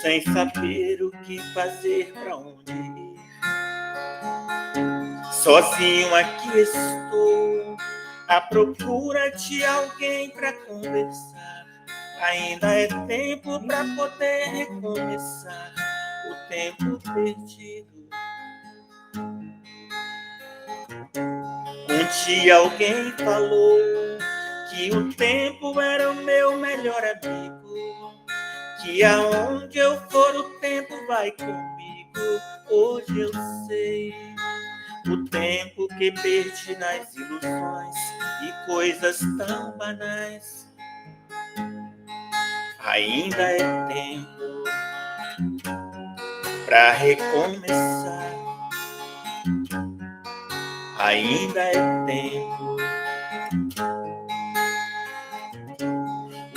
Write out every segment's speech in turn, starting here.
sem saber o que fazer, pra onde ir. Sozinho aqui estou, à procura de alguém pra conversar. Ainda é tempo pra poder recomeçar o tempo perdido. Um dia alguém falou que o tempo era o meu melhor amigo, que aonde eu for o tempo vai comigo. Hoje eu sei o tempo que perdi nas ilusões e coisas tão banais. Ainda é tempo pra recomeçar. Ainda é tempo.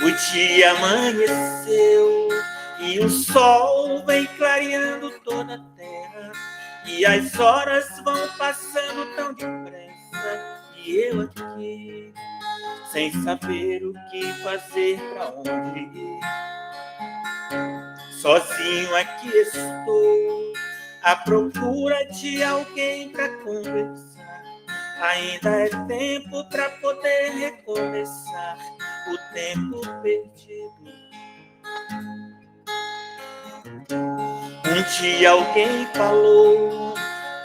O dia amanheceu e o sol vem clareando toda a terra, e as horas vão passando tão depressa, e eu aqui sem saber o que fazer, pra onde ir. Sozinho aqui estou, à procura de alguém pra conversar. Ainda é tempo pra poder recomeçar o tempo perdido. Um dia alguém falou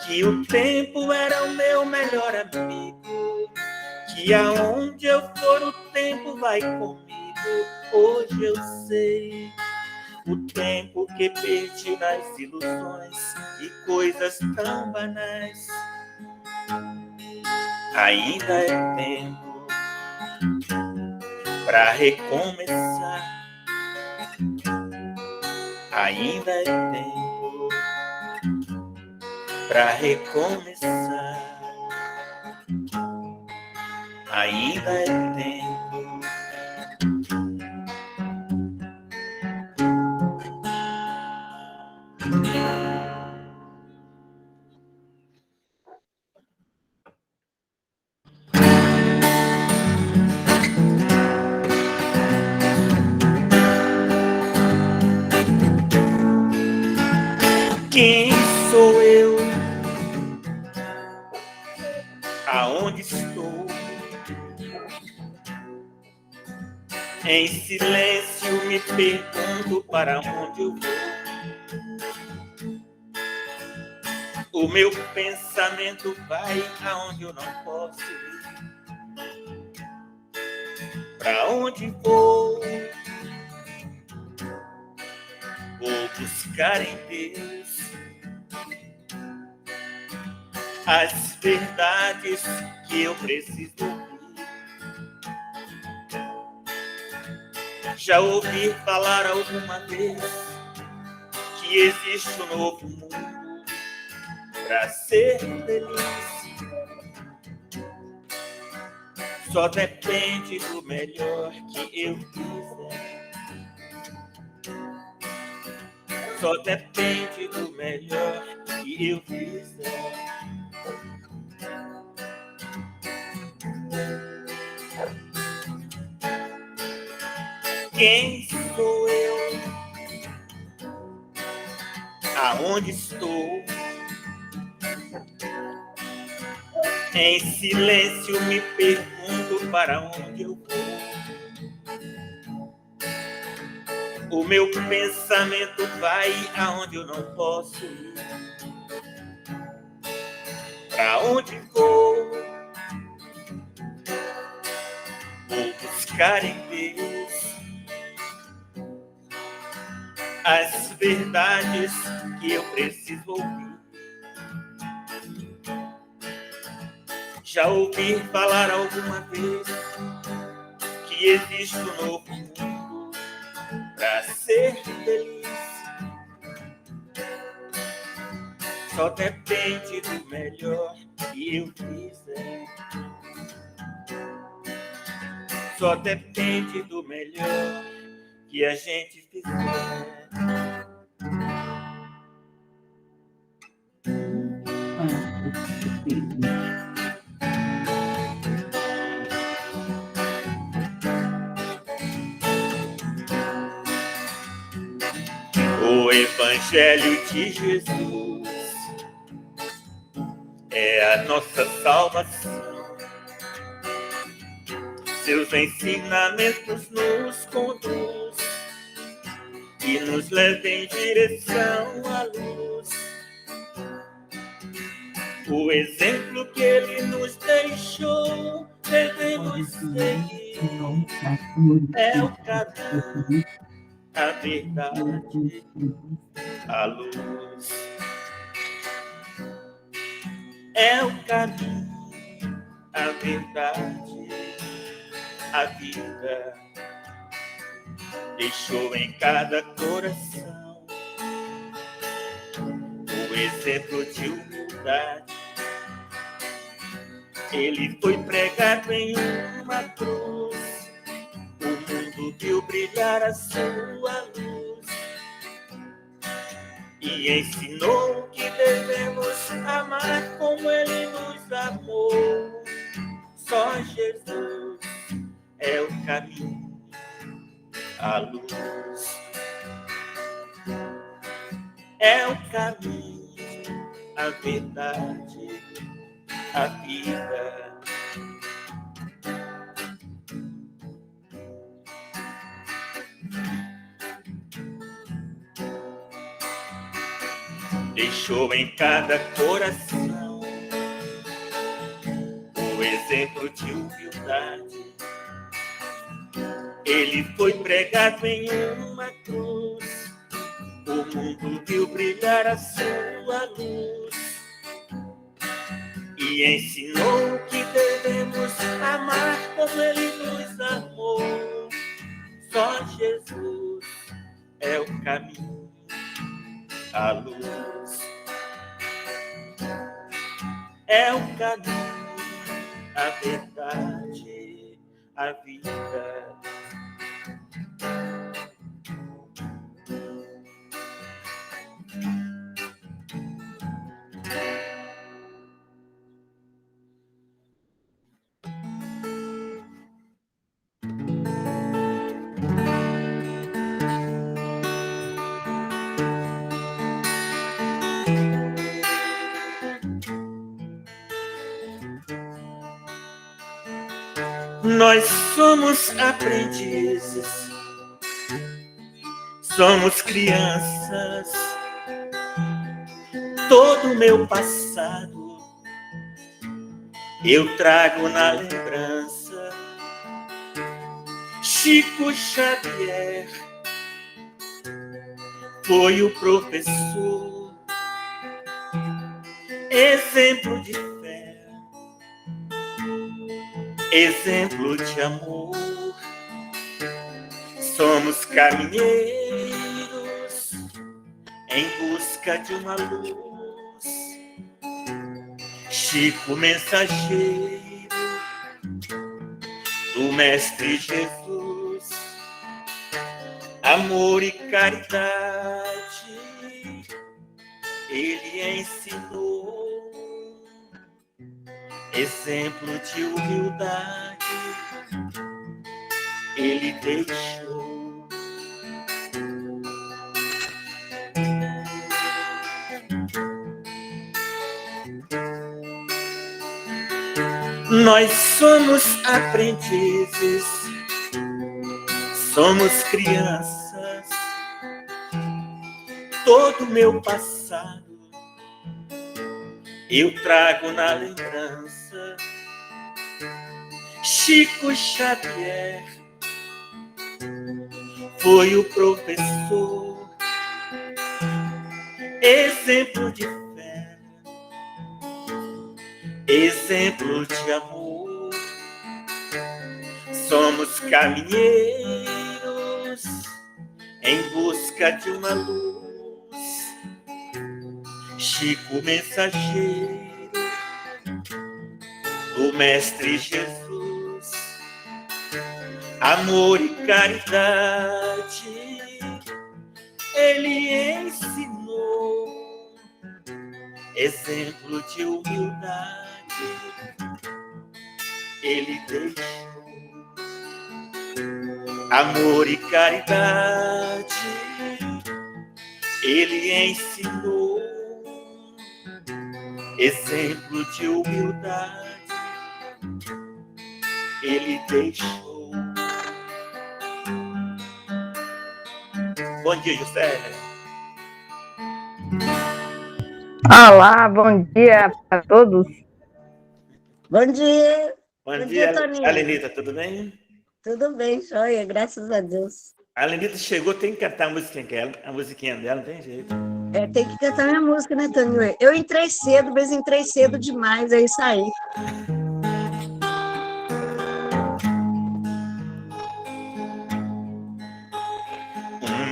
que o tempo era o meu melhor amigo, que aonde eu for o tempo vai comigo. Hoje eu sei o tempo que perdi nas ilusões e coisas tão banais. Ainda é tempo pra recomeçar. Ainda é tempo pra recomeçar. Ainda é tempo. Quem sou eu? Aonde estou? Em silêncio me pergunto para onde eu vou. O meu pensamento vai aonde eu não posso ir. Para onde vou? Vou buscar em Deus as verdades que eu preciso ouvir. Já ouvi falar alguma vez que existe um novo mundo para ser feliz. Só depende do melhor que eu fizer. Só depende do melhor que eu fizer. Quem sou eu? Aonde estou? Em silêncio me pergunto para onde eu vou. O meu pensamento vai aonde eu não posso ir. Para onde vou? Vou buscar em Deus as verdades que eu preciso ouvir. Já ouvi falar alguma vez que existe um novo mundo para ser feliz. Só depende do melhor que eu fizer. Só depende do melhor que a gente fizer. O Evangelho de Jesus é a nossa salvação. Seus ensinamentos nos conduz e nos leva em direção à luz. O exemplo que ele nos deixou devemos seguir. É o caminho, a verdade, a luz. É o caminho, a verdade, a vida. Deixou em cada coração o exemplo de humildade. Ele foi pregado em uma cruz. O mundo viu brilhar a sua luz e ensinou que devemos amar como ele nos amou. Só Jesus é o caminho, a luz. É o caminho, a verdade, a vida. Deixou em cada coração o exemplo de humildade. Ele foi pregado em uma cruz. O mundo viu brilhar a sua luz e ensinou que devemos amar como ele nos amou. Só Jesus é o caminho, a luz. É o caminho, a verdade, a vida. Nós somos aprendizes, somos crianças. Todo o meu passado eu trago na lembrança. Chico Xavier foi o professor, exemplo de fé, exemplo de amor. Somos caminheiros em busca de uma luz. Chico, mensageiro do Mestre Jesus. Amor e caridade ele ensinou. Exemplo de humildade ele deixou. Nós somos aprendizes, somos crianças. Todo o meu passado eu trago na lembrança. Chico Xavier foi o professor, exemplo de fé, exemplo de amor. Somos caminheiros em busca de uma luz. Chico, mensageiro do Mestre Jesus. Amor e caridade ele ensinou. Exemplo de humildade ele deixou. Amor e caridade Ele ensinou exemplo de humildade. Ele deixou. Bom dia, José. Olá, bom dia para todos. Bom dia. Bom dia, Toninho. Alenita, tudo bem? Tudo bem, joia, graças a Deus. A Alenita chegou, tem que cantar a musiquinha dela, não tem jeito. Tem que cantar minha música, né, Toninho? Eu entrei cedo, mas entrei cedo demais, aí saí.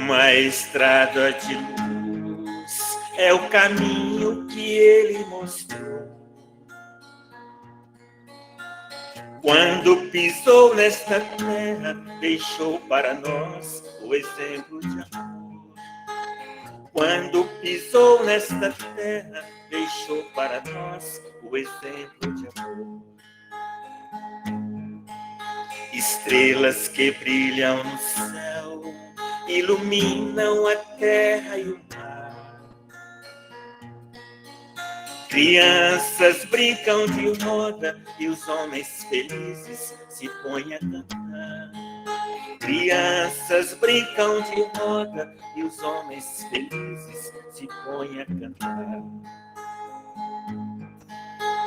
Uma estrada de luz é o caminho que ele mostrou. Quando pisou nesta terra, deixou para nós o exemplo de amor. Quando pisou nesta terra, deixou para nós o exemplo de amor. Estrelas que brilham no céu iluminam a terra e o mar. Crianças brincam de roda e os homens felizes se põem a cantar. Crianças brincam de roda e os homens felizes se põem a cantar.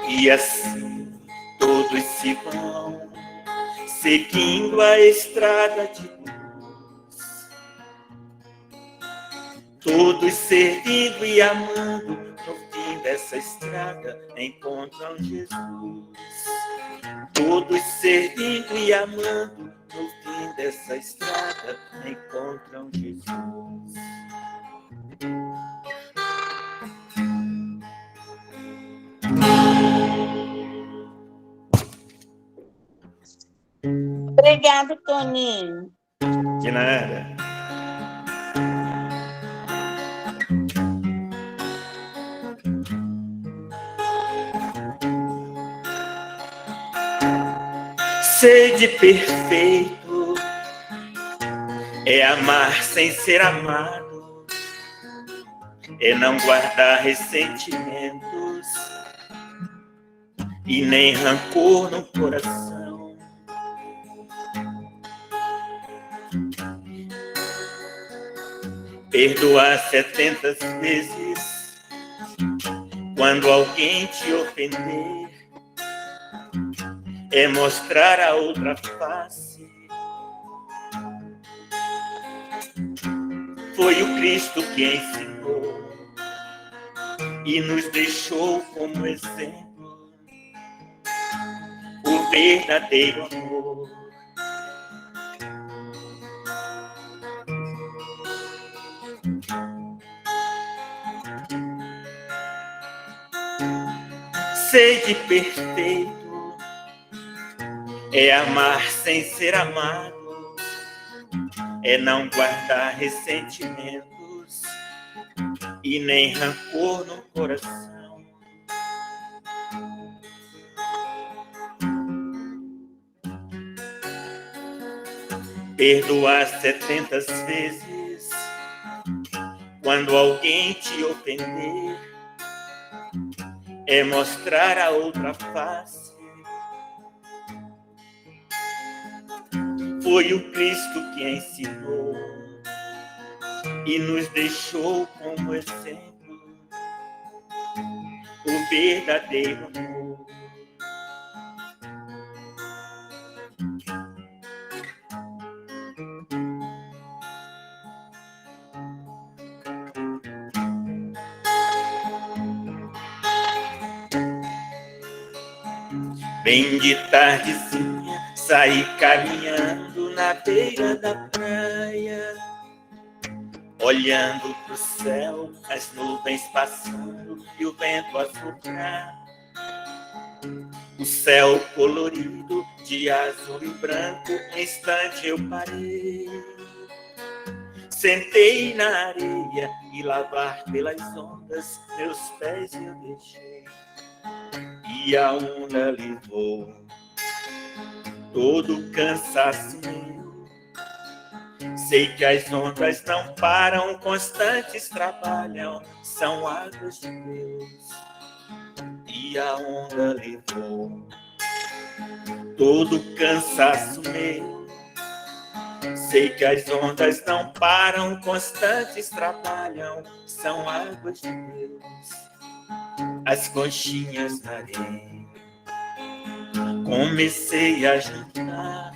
E assim todos se vão, seguindo a estrada de luz. Todos servindo e amando, no fim dessa estrada encontram Jesus. Todos servindo e amando, no fim dessa estrada encontram Jesus. Obrigado, Toninho. De nada. Sede perfeito é amar sem ser amado, é não guardar ressentimentos e nem rancor no coração. Perdoar 70 vezes quando alguém te ofender, é mostrar a outra face. Foi o Cristo que ensinou e nos deixou como exemplo o verdadeiro amor. Sede perfeito é amar sem ser amado, é não guardar ressentimentos e nem rancor no coração. Perdoar 70 vezes quando alguém te ofender, é mostrar a outra face. Foi o Cristo que ensinou e nos deixou como exemplo o verdadeiro amor. Bem de tardezinha, saí caminhando na beira da praia, olhando pro céu, as nuvens passando e o vento a soprar. O céu colorido de azul e branco, um instante eu parei. Sentei na areia e lavar pelas ondas, meus pés eu deixei. E a onda levou todo o cansaço meu, Sei que as ondas não param, constantes trabalham, são águas de Deus. E a onda levou todo o cansaço meu. Sei que as ondas não param, constantes trabalham, são águas de Deus. As conchinhas na areia comecei a juntar.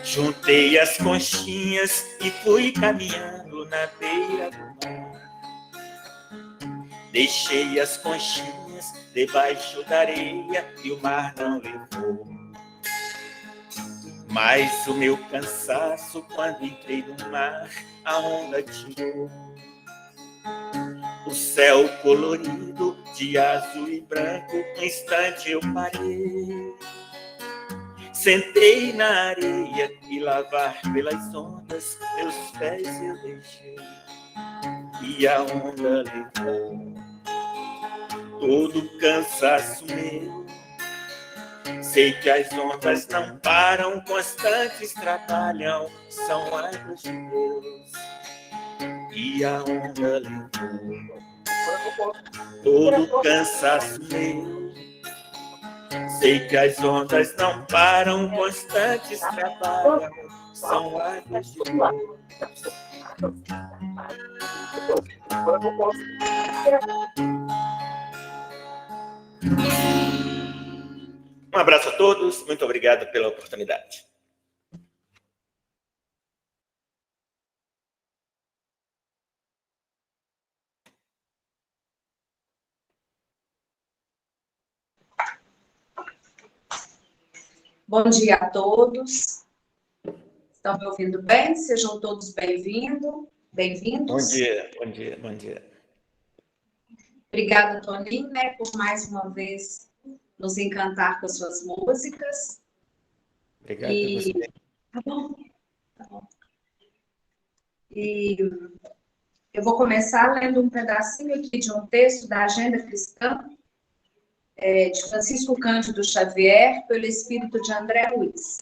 Juntei as conchinhas e fui caminhando na beira do mar. Deixei as conchinhas debaixo da areia e o mar não levou. Mas o meu cansaço, quando entrei no mar, a onda tirou. O céu colorido de azul e branco, um instante eu parei. Sentei na areia e lavar pelas ondas, meus pés eu deixei. E a onda levou todo o cansaço meu. Sei que as ondas não param, constantes trabalham, são águas de Deus. E a onda levou todo o cansaço meu. Sei que as ondas não param, constantes trabalham, são águas de Deus. Um abraço a todos, muito obrigado pela oportunidade. Bom dia a todos. Estão me ouvindo bem? Sejam todos bem-vindos. Bom dia, bom dia, bom dia. Obrigada, Toninho, por mais uma vez nos encantar com as suas músicas. Obrigado a você. Tá bom. E eu vou começar lendo um pedacinho aqui de um texto da Agenda Cristã, de Francisco Cândido Xavier, pelo espírito de André Luiz.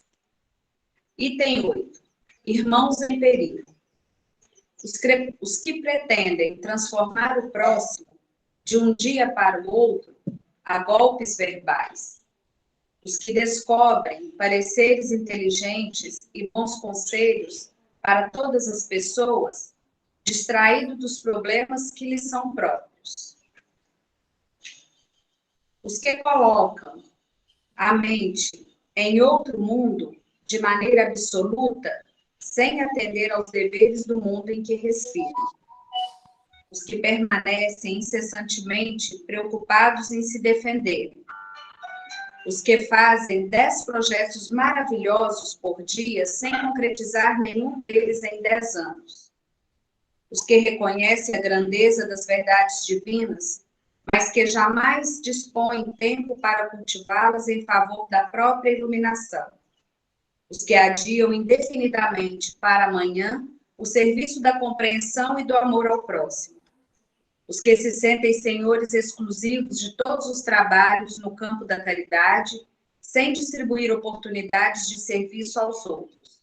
Item 8. Irmãos em perigo. Os que pretendem transformar o próximo de um dia para o outro a golpes verbais. Os que descobrem pareceres inteligentes e bons conselhos para todas as pessoas, distraídos dos problemas que lhes são próprios. Os que colocam a mente em outro mundo de maneira absoluta, sem atender aos deveres do mundo em que respiram. Os que permanecem incessantemente preocupados em se defenderem. Os que fazem 10 projetos maravilhosos por dia sem concretizar nenhum deles em 10 anos. Os que reconhecem a grandeza das verdades divinas, mas que jamais dispõem tempo para cultivá-las em favor da própria iluminação. Os que adiam indefinidamente para amanhã o serviço da compreensão e do amor ao próximo. Os que se sentem senhores exclusivos de todos os trabalhos no campo da caridade, sem distribuir oportunidades de serviço aos outros.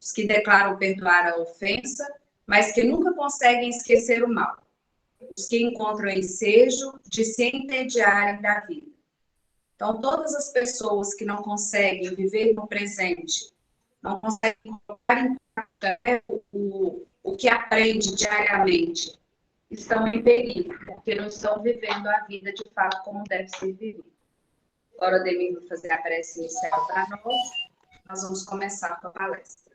Os que declaram perdoar a ofensa, mas que nunca conseguem esquecer o mal. Os que encontram ensejo de se entediarem da vida. Então, todas as pessoas que não conseguem viver no presente, não conseguem colocar em prática o que aprende diariamente, estão em perigo, porque não estão vivendo a vida de fato como deve ser vivida. Agora, o Ademir vai fazer a prece inicial para nós vamos começar com a palestra.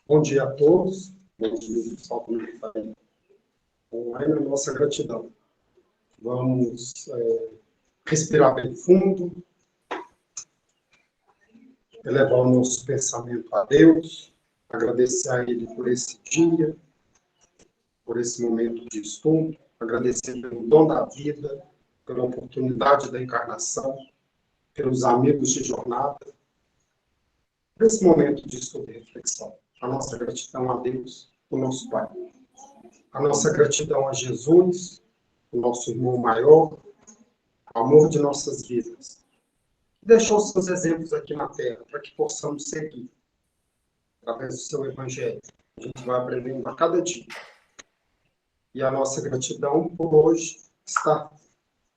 Bom dia a todos. Bom dia, pessoal. Online, a nossa gratidão. Vamos respirar bem fundo, elevar o nosso pensamento a Deus, agradecer a Ele por esse dia, por esse momento de estudo, agradecer pelo dom da vida, pela oportunidade da encarnação, pelos amigos de jornada, por esse momento de estudo e reflexão. A nossa gratidão a Deus, o nosso Pai. A nossa gratidão a Jesus, o nosso irmão maior, o amor de nossas vidas. Deixou os seus exemplos aqui na tela, para que possamos seguir, através do seu evangelho. A gente vai aprendendo a cada dia. E a nossa gratidão por hoje estar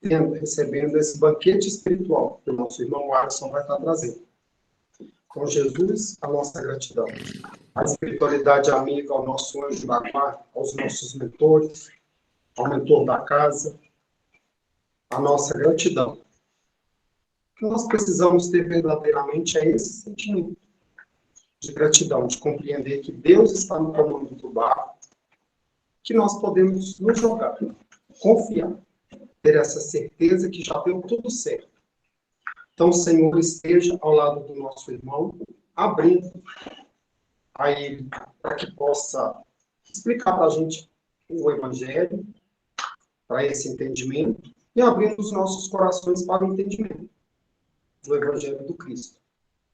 recebendo esse banquete espiritual que o nosso irmão Alisson vai estar trazendo. Com Jesus, a nossa gratidão. A espiritualidade amiga ao nosso anjo da guarda, aos nossos mentores, ao mentor da casa, a nossa gratidão. O que nós precisamos ter verdadeiramente é esse sentimento de gratidão, de compreender que Deus está no comando do barco, que nós podemos nos jogar, confiar, ter essa certeza que já deu tudo certo. Então, o Senhor esteja ao lado do nosso irmão, abrindo a ele, para que possa explicar para a gente o Evangelho, para esse entendimento, e abrindo os nossos corações para o entendimento do Evangelho do Cristo.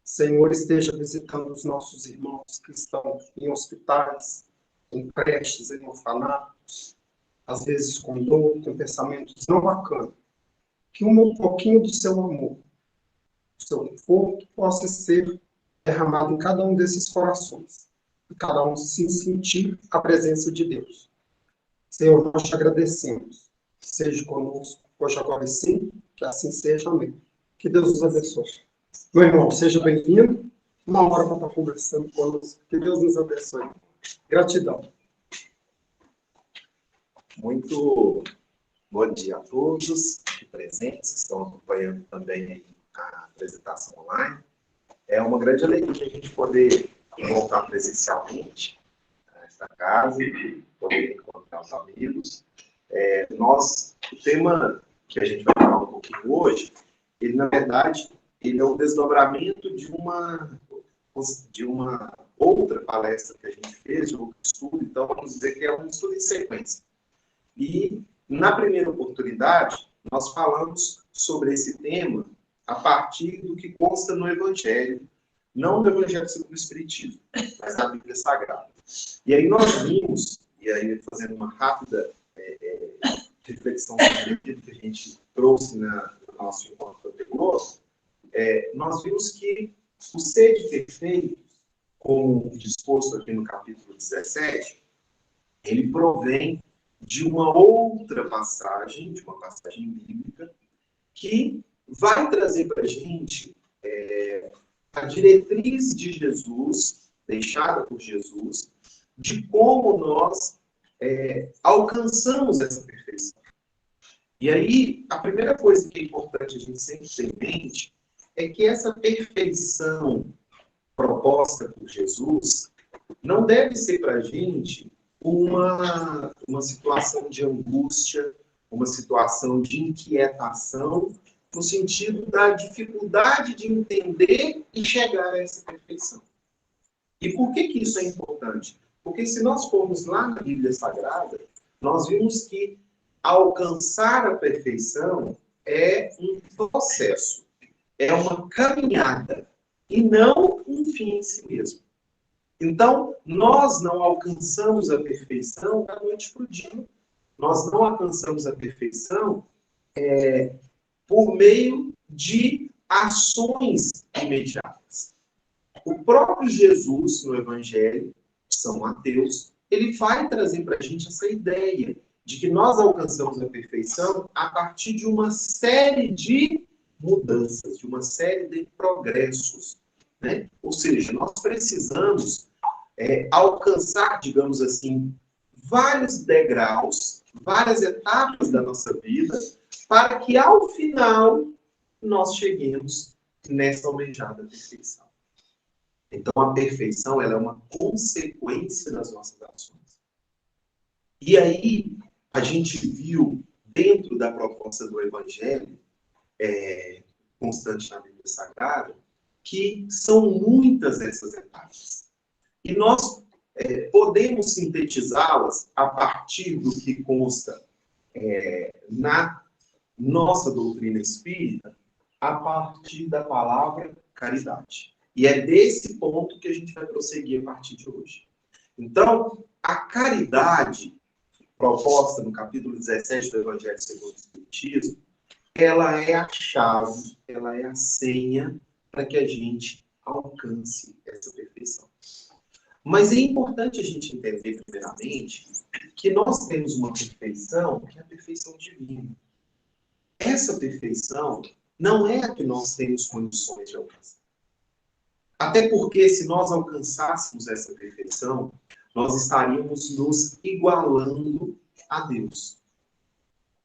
Senhor, esteja visitando os nossos irmãos que estão em hospitais, em creches, em orfanatos, às vezes com dor, com pensamentos não bacanas. Que um pouquinho do seu amor, do seu conforto, possa ser derramado em cada um desses corações. E cada um se sentir a presença de Deus. Senhor, nós te agradecemos. Seja conosco, hoje, agora e sim, que assim seja. Amém. Que Deus nos abençoe. Meu irmão, seja bem-vindo. Uma hora para estar conversando conosco. Que Deus nos abençoe. Gratidão. Muito bom dia a todos presentes que estão acompanhando também a apresentação online. É uma grande alegria a gente poder voltar presencialmente a esta casa, poder encontrar os amigos. O tema que a gente vai falar um pouquinho hoje, ele, na verdade, ele é um desdobramento de uma outra palestra que a gente fez, de outro estudo, então vamos dizer que é um estudo em sequência. E, na primeira oportunidade, nós falamos sobre esse tema a partir do que consta no Evangelho, não do Evangelho segundo o Espiritismo, mas da Bíblia Sagrada. E aí nós vimos, e aí fazendo uma rápida reflexão sobre aquilo que a gente trouxe no nosso encontro anterior, nós vimos que o ser perfeito, como disposto aqui no capítulo 17, ele provém de uma outra passagem, de uma passagem bíblica, que vai trazer para a gente a diretriz de Jesus, deixada por Jesus, de como nós alcançamos essa perfeição. E aí, a primeira coisa que é importante a gente sempre ter em mente é que essa perfeição proposta por Jesus não deve ser para a gente uma situação de angústia, uma situação de inquietação, no sentido da dificuldade de entender e chegar a essa perfeição. E por que isso é importante? Porque se nós formos lá na Bíblia Sagrada, nós vimos que alcançar a perfeição é um processo, é uma caminhada, e não um fim em si mesmo. Então, nós não alcançamos a perfeição da noite para o dia. Nós não alcançamos a perfeição por meio de ações imediatas. O próprio Jesus, no Evangelho de São Mateus, ele vai trazer para a gente essa ideia de que nós alcançamos a perfeição a partir de uma série de mudanças, de uma série de progressos, né? Ou seja, nós precisamos alcançar, digamos assim, vários degraus, várias etapas da nossa vida, para que, ao final, nós cheguemos nessa almejada perfeição. Então, a perfeição ela é uma consequência das nossas ações. E aí, a gente viu, dentro da proposta do Evangelho, constante na Bíblia Sagrada, que são muitas essas etapas. E nós podemos sintetizá-las a partir do que consta na nossa doutrina espírita, a partir da palavra caridade. E é desse ponto que a gente vai prosseguir a partir de hoje. Então, a caridade proposta no capítulo 17 do Evangelho segundo o Espiritismo, ela é a chave, ela é a senha para que a gente alcance essa perfeição. Mas é importante a gente entender, primeiramente, que nós temos uma perfeição que é a perfeição divina. Essa perfeição não é a que nós temos condições de alcançar. Até porque, se nós alcançássemos essa perfeição, nós estaríamos nos igualando a Deus.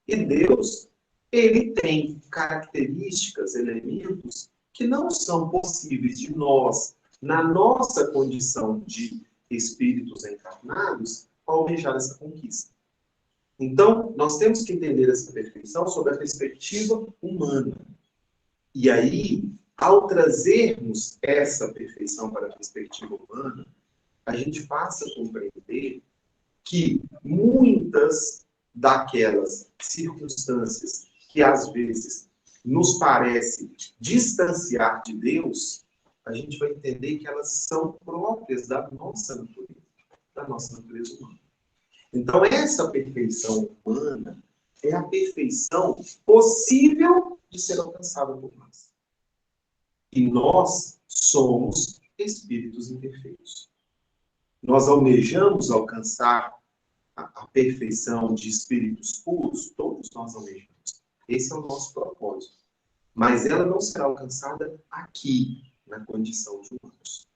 E Deus, ele tem características, elementos que não são possíveis de nós, na nossa condição de espíritos encarnados, almejar essa conquista. Então, nós temos que entender essa perfeição sob a perspectiva humana. E aí, ao trazermos essa perfeição para a perspectiva humana, a gente passa a compreender que muitas daquelas circunstâncias que às vezes nos parece distanciar de Deus, a gente vai entender que elas são próprias da nossa natureza humana. Então, essa perfeição humana é a perfeição possível de ser alcançada por nós. E nós somos espíritos imperfeitos. Nós almejamos alcançar a perfeição de espíritos puros, todos nós almejamos. Esse é o nosso propósito. Mas ela não será alcançada aqui, na condição de humanos.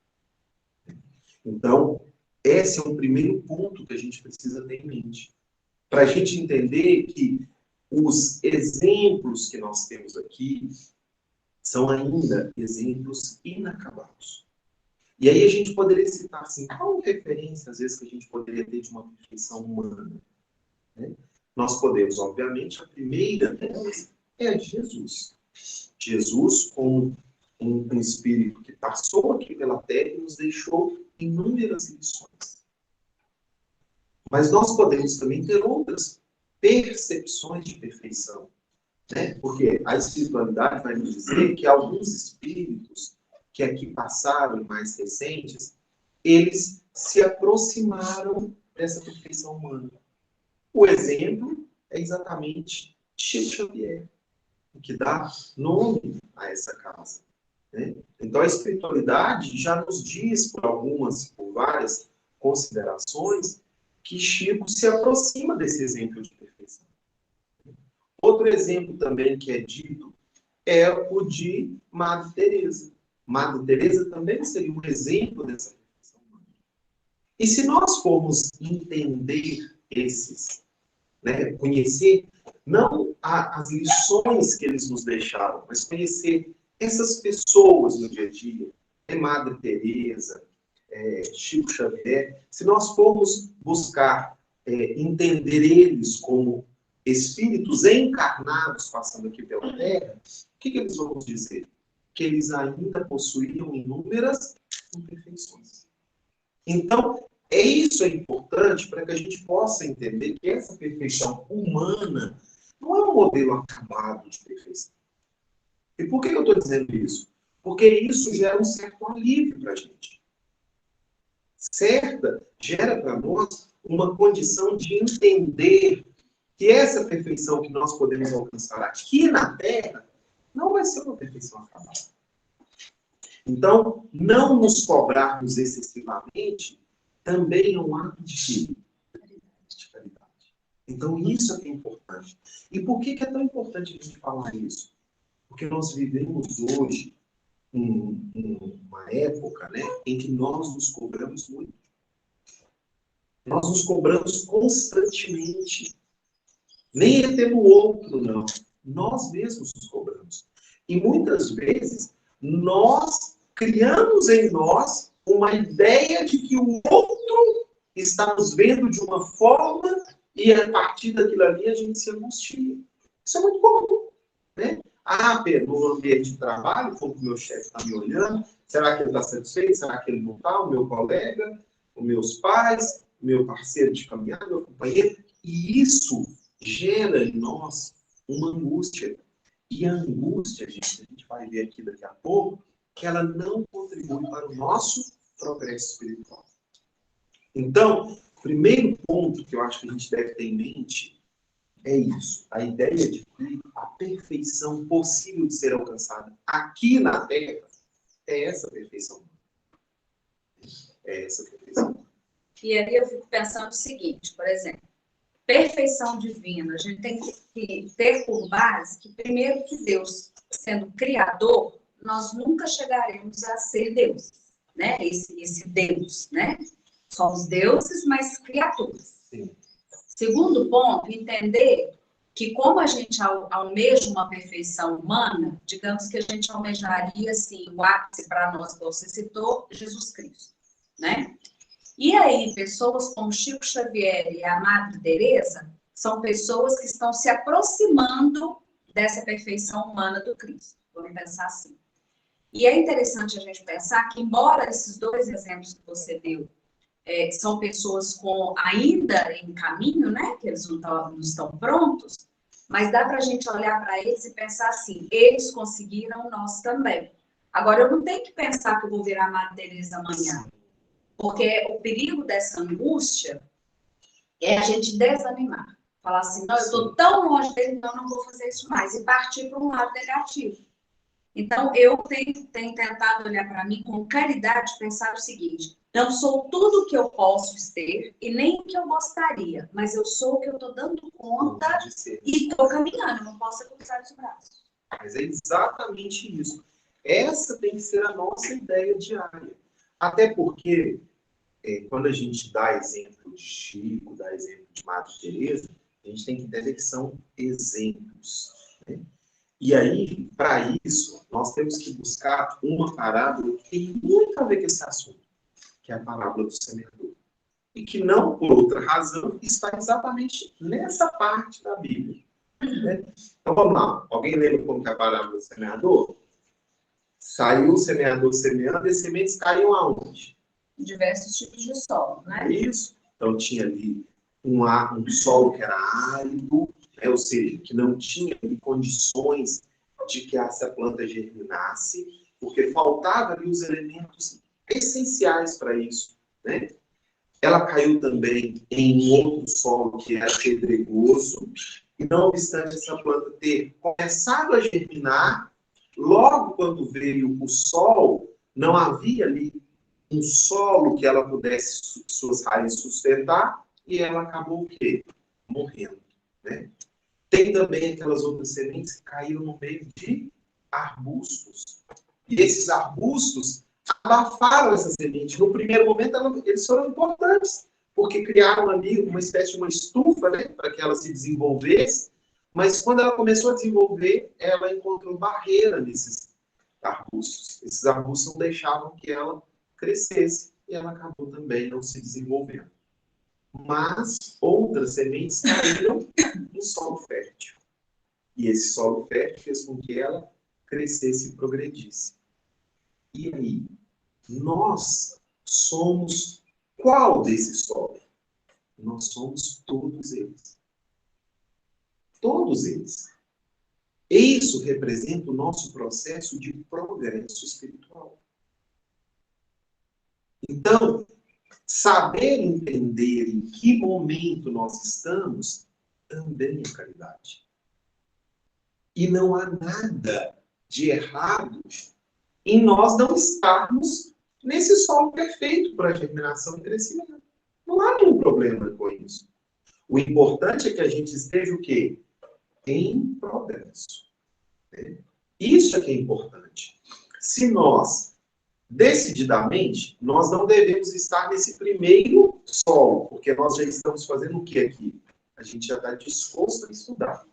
Então, esse é um primeiro ponto que a gente precisa ter em mente. Para a gente entender que os exemplos que nós temos aqui são ainda exemplos inacabados. E aí a gente poderia citar assim, qual referência, às vezes, que a gente poderia ter de uma perfeição humana? Né? Nós podemos, obviamente, a primeira delas é a de Jesus. Jesus, como um espírito que passou aqui pela Terra e nos deixou inúmeras lições. Mas nós podemos também ter outras percepções de perfeição. Né? Porque a espiritualidade vai nos dizer que alguns espíritos que aqui passaram, mais recentes, eles se aproximaram dessa perfeição humana. O exemplo é exatamente Chico Xavier, que dá nome a essa casa. Né? Então, a espiritualidade já nos diz, por várias considerações, que Chico se aproxima desse exemplo de perfeição. Outro exemplo também que é dito é o de Madre Teresa. Madre Teresa também seria um exemplo dessa perfeição humana. E se nós formos entender esses, né, conhecer não as lições que eles nos deixaram, mas conhecer essas pessoas no dia a dia, Madre Teresa, Chico Xavier, se nós formos buscar entender eles como espíritos encarnados passando aqui pela Terra, o que eles vão nos dizer? Que eles ainda possuíam inúmeras imperfeições. Então, isso é importante para que a gente possa entender que essa perfeição humana não é um modelo acabado de perfeição. E por que eu estou dizendo isso? Porque isso gera um certo alívio para a gente. Gera para nós uma condição de entender que essa perfeição que nós podemos alcançar aqui na Terra não vai ser uma perfeição acabada. Então, não nos cobrarmos excessivamente também é um ato de caridade. Então, isso é que é importante. E por que é tão importante a gente falar isso? Porque nós vivemos hoje uma época, né, em que nós nos cobramos muito. Nós nos cobramos constantemente. Nem é pelo outro, não. Nós mesmos nos cobramos. E muitas vezes, nós criamos em nós uma ideia de que o outro está nos vendo de uma forma e a partir daquilo ali a gente se angustia. Isso é muito comum, né? No ambiente de trabalho, como o meu chefe está me olhando, será que ele está satisfeito? Será que ele não está? O meu colega, os meus pais, o meu parceiro de caminhada, meu companheiro. E isso gera em nós uma angústia. E a angústia, gente, a gente vai ver aqui daqui a pouco, que ela não contribui para o nosso progresso espiritual. Então, o primeiro ponto que eu acho que a gente deve ter em mente é isso. A ideia de que a perfeição possível de ser alcançada aqui na Terra é essa perfeição. É essa perfeição. E aí eu fico pensando o seguinte, por exemplo, perfeição divina. A gente tem que ter por base que, primeiro, que Deus, sendo criador, nós nunca chegaremos a ser deuses, né? Esse Deus, né? Somos deuses, mas criaturas. Sim. Segundo ponto, entender que como a gente almeja uma perfeição humana, digamos que a gente almejaria, assim, o ápice para nós, que você citou, Jesus Cristo, né? E aí, pessoas como Chico Xavier e a Madre Teresa são pessoas que estão se aproximando dessa perfeição humana do Cristo. Vamos pensar assim. E é interessante a gente pensar que, embora esses dois exemplos que você deu são pessoas ainda em caminho, né? Que eles não estão prontos, mas dá para a gente olhar para eles e pensar assim, eles conseguiram, nós também. Agora, eu não tenho que pensar que eu vou virar Madre Teresa amanhã. Porque o perigo dessa angústia é a gente desanimar. Falar assim, não, eu estou tão longe dele, então eu não vou fazer isso mais. E partir para um lado negativo. Então, eu tenho tentado olhar para mim com caridade, pensar o seguinte, não sou tudo o que eu posso ser e nem o que eu gostaria, mas eu sou o que eu estou dando conta e estou caminhando, eu não posso cruzar os braços. Mas é exatamente isso. Essa tem que ser a nossa ideia diária. Até porque, quando a gente dá exemplo de Chico, dá exemplo de Madre Teresa, a gente tem que entender que são exemplos. Né? E aí, para isso, nós temos que buscar uma parábola que tem muito a ver com esse assunto, que é a parábola do semeador. E que não, por outra razão, está exatamente nessa parte da Bíblia. Né? Então, vamos lá. Alguém lembra como que é a parábola do semeador? Saiu o semeador semeando e as sementes caíam aonde? Diversos tipos de solo, né? Isso. Então, tinha ali um solo que era árido, né? Ou seja, que não tinha condições de que essa planta germinasse, porque faltavam ali os elementos essenciais para isso. Né? Ela caiu também em um outro solo que era pedregoso, e não obstante essa planta ter começado a germinar, logo quando veio o sol, não havia ali um solo que ela pudesse suas raízes sustentar, e ela acabou o quê? Morrendo. Né? Tem também aquelas outras sementes que caíram no meio de arbustos. E esses arbustos abafaram essa semente. No primeiro momento, eles foram importantes, porque criaram ali uma espécie de uma estufa, né, para que ela se desenvolvesse. Mas quando ela começou a desenvolver, ela encontrou barreira nesses arbustos. Esses arbustos não deixavam que ela crescesse e ela acabou também não se desenvolvendo. Mas outras sementes caíram em solo fértil. E esse solo fértil fez com que ela crescesse e progredisse. E aí, nós somos qual desse solo? Nós somos todos eles. Todos eles. Isso representa o nosso processo de progresso espiritual. Então, saber entender em que momento nós estamos também é caridade. E não há nada de errado em nós não estarmos nesse solo perfeito para germinação e crescimento. Não há nenhum problema com isso. O importante é que a gente esteja o quê? Em progresso. Isso é que é importante. Se nós, decididamente, nós não devemos estar nesse primeiro solo, porque nós já estamos fazendo o que aqui? A gente já está disposto a estudar.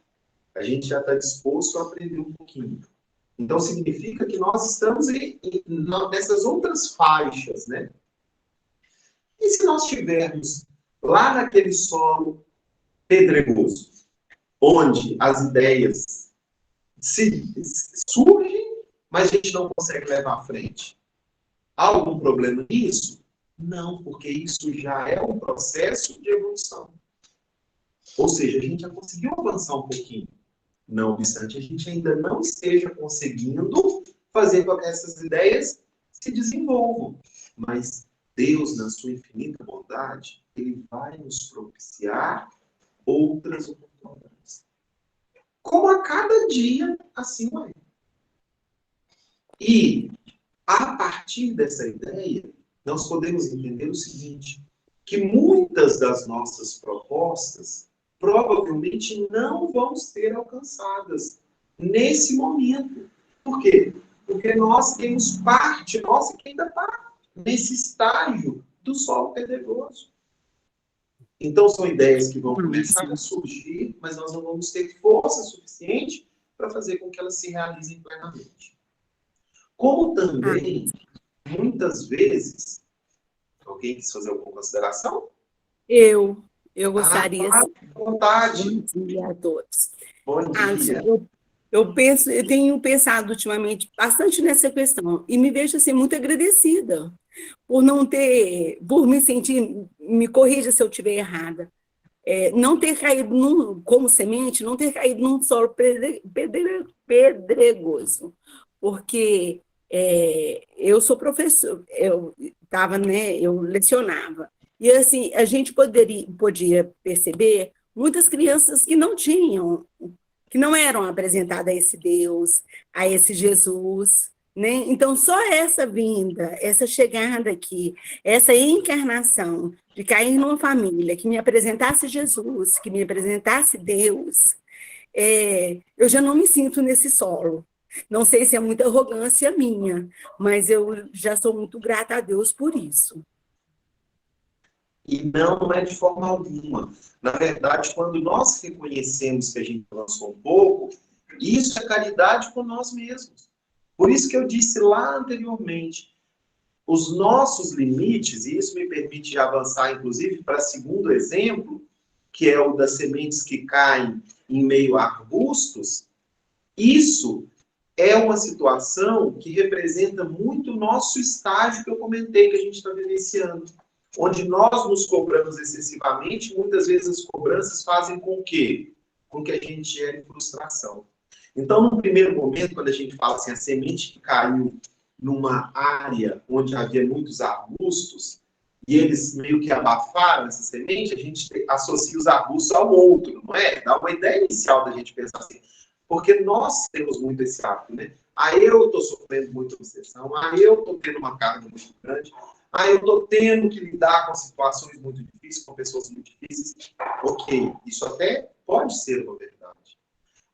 A gente já está disposto a aprender um pouquinho. Então, significa que nós estamos nessas outras faixas, né? E se nós estivermos lá naquele solo pedregoso, onde as ideias surgem, mas a gente não consegue levar à frente? Há algum problema nisso? Não, porque isso já é um processo de evolução. Ou seja, a gente já conseguiu avançar um pouquinho. Não obstante, a gente ainda não esteja conseguindo fazer com que essas ideias se desenvolvam. Mas Deus, na sua infinita bondade, Ele vai nos propiciar outras oportunidades. como a cada dia assim vai. E, a partir dessa ideia, nós podemos entender o seguinte, que muitas das nossas propostas provavelmente não vão ser alcançadas nesse momento. Por quê? Porque nós temos parte nossa que ainda está nesse estágio do solo pedregoso. Então, são ideias que vão começar a surgir, mas nós não vamos ter força suficiente para fazer com que elas se realizem plenamente. Como também, muitas vezes, alguém quis fazer alguma consideração? Eu gostaria. Vontade. Bom dia a todos. Bom dia. Eu tenho pensado ultimamente bastante nessa questão e me vejo assim, muito agradecida por por me sentir, me corrija se eu estiver errada, não ter caído como semente, não ter caído num solo pedregoso, porque eu sou professor, eu lecionava, e assim, a gente podia perceber muitas crianças que não eram apresentadas a esse Deus, a esse Jesus, né? Então, só essa vinda, essa chegada aqui, essa encarnação de cair numa família que me apresentasse Jesus, que me apresentasse Deus, eu já não me sinto nesse solo. Não sei se é muita arrogância minha, mas eu já sou muito grata a Deus por isso. E não é de forma alguma. Na verdade, quando nós reconhecemos que a gente avançou um pouco, isso é caridade com nós mesmos. Por isso que eu disse lá anteriormente, os nossos limites, e isso me permite avançar, inclusive, para o segundo exemplo, que é o das sementes que caem em meio a arbustos, isso é uma situação que representa muito o nosso estágio que eu comentei, que a gente está vivenciando. Onde nós nos cobramos excessivamente, muitas vezes as cobranças fazem com que a gente gere frustração. Então, no primeiro momento, quando a gente fala assim, a semente que caiu numa área onde havia muitos arbustos, e eles meio que abafaram essa semente, a gente associa os arbustos ao outro, não é? Dá uma ideia inicial da gente pensar assim. Porque nós temos muito esse hábito, né? Eu estou sofrendo muita obsessão, eu estou tendo uma carga muito grande, eu estou tendo que lidar com situações muito difíceis, com pessoas muito difíceis. Ok, isso até pode ser uma verdade.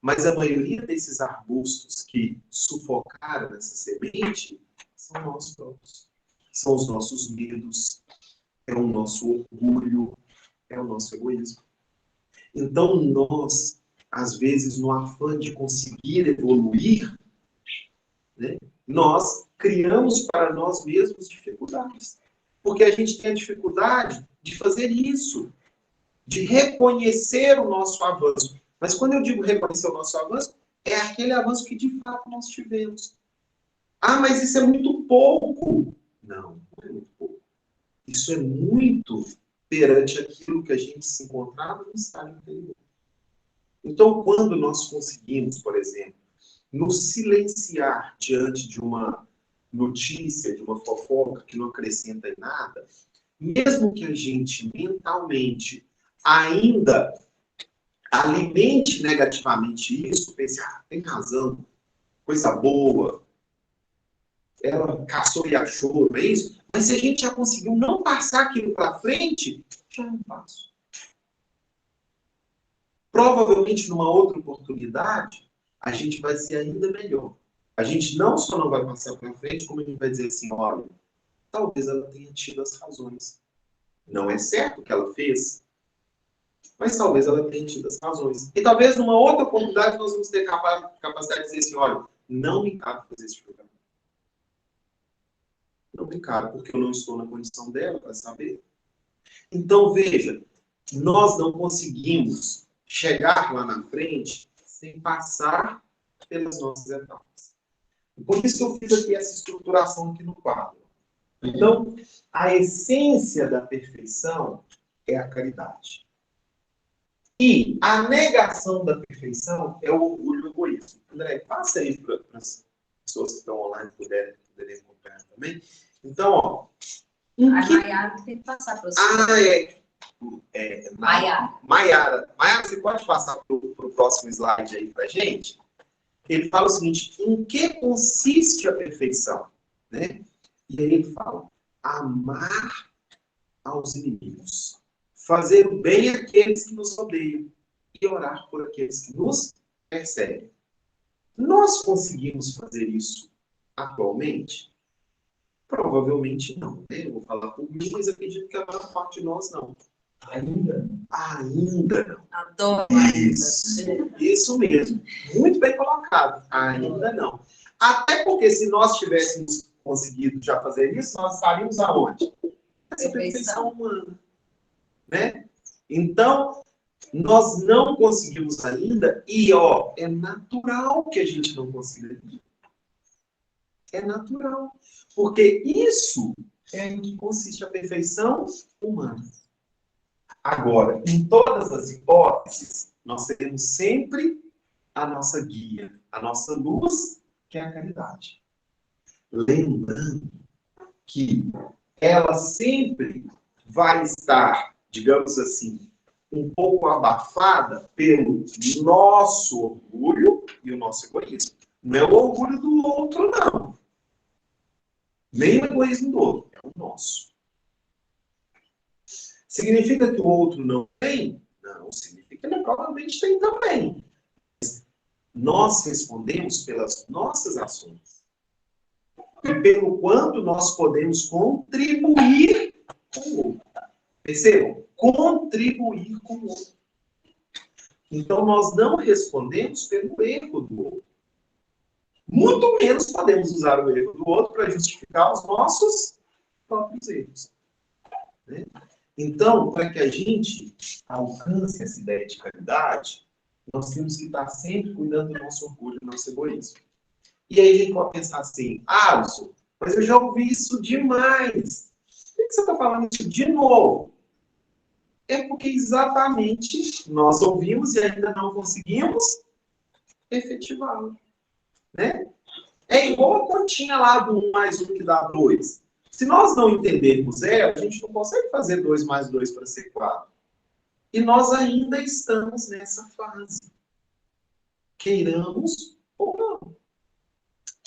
Mas a maioria desses arbustos que sufocaram essa semente são nós próprios. São os nossos medos, é o nosso orgulho, é o nosso egoísmo. Então, nós, às vezes, no afã de conseguir evoluir, né, nós criamos para nós mesmos dificuldades. Porque a gente tem a dificuldade de fazer isso, de reconhecer o nosso avanço. Mas quando eu digo reconhecer o nosso avanço, é aquele avanço que de fato nós tivemos. Mas isso é muito pouco. Não é muito pouco. Isso é muito perante aquilo que a gente se encontrava no estado anterior. Então, quando nós conseguimos, por exemplo, nos silenciar diante de uma notícia, de uma fofoca que não acrescenta em nada, mesmo que a gente mentalmente ainda alimente negativamente isso, pense, tem razão, coisa boa, ela caçou e achou, não é isso? Mas se a gente já conseguiu não passar aquilo para frente, já não passo. Provavelmente, numa outra oportunidade, a gente vai ser ainda melhor. A gente não só não vai passar para frente, como a gente vai dizer assim, olha, talvez ela tenha tido as razões. Não é certo o que ela fez, mas talvez ela tenha tido as razões. E talvez numa outra oportunidade nós vamos ter capacidade de dizer assim, olha, não me cabe fazer esse programa. Não me cabe, porque eu não estou na condição dela para saber. Então, veja, nós não conseguimos chegar lá na frente sem passar pelas nossas etapas. Por isso que eu fiz aqui essa estruturação aqui no quadro. Então, a essência da perfeição é a caridade. E a negação da perfeição é o orgulho e o egoísmo. André, passa aí para as pessoas que estão online poderem acompanhar também. Então, ó. A Maiara tem que passar para você. Maiara, você pode passar para o próximo slide aí para a gente? Ele fala o seguinte: em que consiste a perfeição? Né? E aí ele fala: amar aos inimigos, fazer o bem àqueles que nos odeiam e orar por aqueles que nos perseguem. Nós conseguimos fazer isso atualmente? Provavelmente não. Né? Eu vou falar por mim, mas acredito que a maior parte de nós não. Ainda não. Adoro. Isso mesmo. Muito bem colocado. Ainda não. Até porque se nós tivéssemos conseguido já fazer isso, nós estaríamos aonde? Essa perfeição humana. Né? Então, nós não conseguimos ainda, e é natural que a gente não consiga. É natural. Porque isso é em que consiste a perfeição humana. Agora, em todas as hipóteses, nós teremos sempre a nossa guia, a nossa luz, que é a caridade. Lembrando que ela sempre vai estar, digamos assim, um pouco abafada pelo nosso orgulho e o nosso egoísmo. Não é o orgulho do outro, não. Nem o egoísmo do outro, é o nosso. Significa que o outro não tem? Não, significa que ele provavelmente tem também. Nós respondemos pelas nossas ações. E pelo quanto nós podemos contribuir com o outro. Percebam? Contribuir com o outro. Então, nós não respondemos pelo erro do outro. Muito menos podemos usar o erro do outro para justificar os nossos próprios erros. Né? Então, para que a gente alcance essa ideia de caridade, nós temos que estar sempre cuidando do nosso orgulho e do nosso egoísmo. E aí a gente pode pensar assim: Alisson, mas eu já ouvi isso demais. Por que você está falando isso de novo? É porque exatamente nós ouvimos e ainda não conseguimos efetivá-lo. Né? É igual a continha lá do 1 mais 1 que dá 2. Se nós não entendermos ela, a gente não consegue fazer 2 mais 2 para ser 4. E nós ainda estamos nessa fase. Queiramos ou não.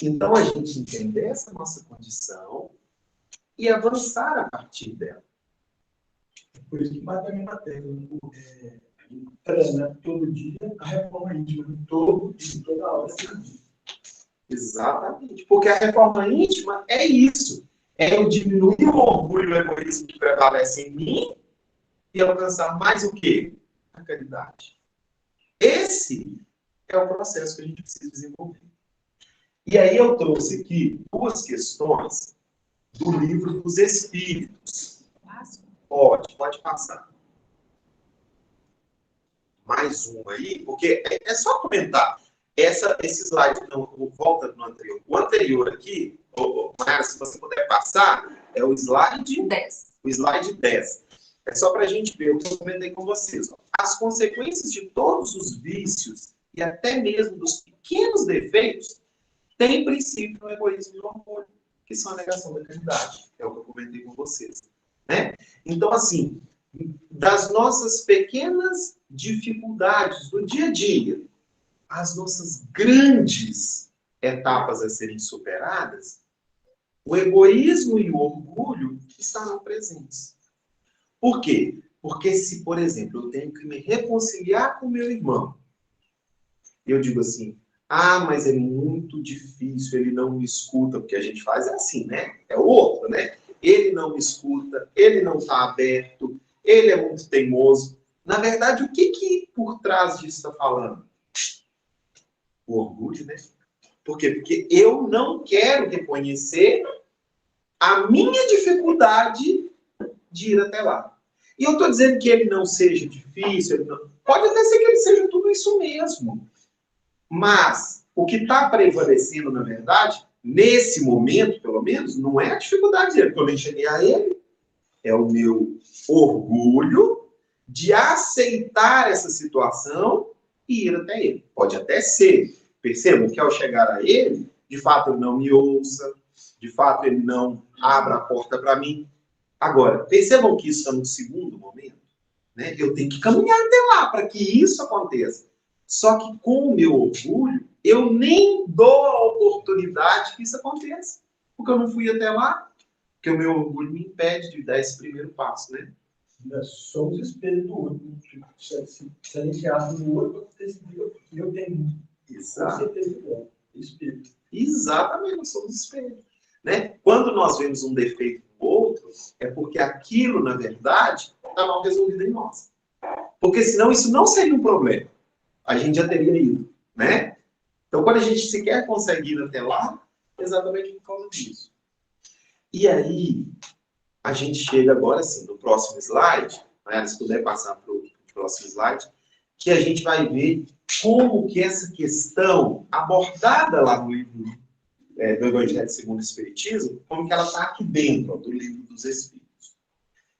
Então, a gente entender essa nossa condição e avançar a partir dela. Por isso que bate a minha matéria. Treina todo dia a reforma íntima, todo dia, toda hora. Exatamente. Porque a reforma íntima é isso. É eu diminuir o orgulho e o egoísmo que prevalece em mim e alcançar mais o quê? A caridade. Esse é o processo que a gente precisa desenvolver. E aí eu trouxe aqui 2 questões do livro dos Espíritos. Pode passar. Mais uma aí, porque é só comentar. Esse slide, não, volta no anterior. O anterior aqui, Mayara, se você puder passar, é o slide 10. O slide 10. É só para a gente ver o que eu comentei com vocês. As consequências de todos os vícios e até mesmo dos pequenos defeitos têm princípio no egoísmo e no orgulho, que são a negação da caridade. É o que eu comentei com vocês. Né? Então, assim, das nossas pequenas dificuldades do dia a dia, as nossas grandes etapas a serem superadas, o egoísmo e o orgulho estarão presentes. Por quê? Porque se, por exemplo, eu tenho que me reconciliar com meu irmão, eu digo assim: mas é muito difícil, ele não me escuta, porque a gente faz assim, né? É o outro, né? Ele não me escuta, ele não está aberto, ele é muito teimoso. Na verdade, o que por trás disso está falando? O orgulho, né? Por quê? Porque eu não quero reconhecer a minha dificuldade de ir até lá. E eu estou dizendo que ele não seja difícil, pode até ser que ele seja tudo isso mesmo. Mas o que está prevalecendo, na verdade, nesse momento, pelo menos, não é a dificuldade dele, porque eu nem cheguei a ele. É o meu orgulho de aceitar essa situação e ir até ele. Pode até ser. Percebam que ao chegar a ele, de fato ele não me ouça, de fato ele não abra a porta para mim. Agora, percebam que isso é um segundo momento. né? Eu tenho que caminhar até lá para que isso aconteça. Só que com o meu orgulho, eu nem dou a oportunidade que isso aconteça. Porque eu não fui até lá, porque o meu orgulho me impede de dar esse primeiro passo, né? Nós somos espelho do outro. Se a gente acha no outro, eu tenho. Exato. Com certeza não. Espelho. Exatamente, nós somos espelho. Né? Quando nós vemos um defeito no outro, é porque aquilo, na verdade, está mal resolvido em nós. Porque senão isso não seria um problema. A gente já teria ido, né? Então, quando a gente sequer consegue ir até lá, é exatamente por causa disso. E aí, a gente chega agora, assim, no próximo slide, né? Se puder passar para o próximo slide, que a gente vai ver como que essa questão abordada lá no livro do Evangelho segundo o Espiritismo, como que ela está aqui dentro, ó, do Livro dos Espíritos.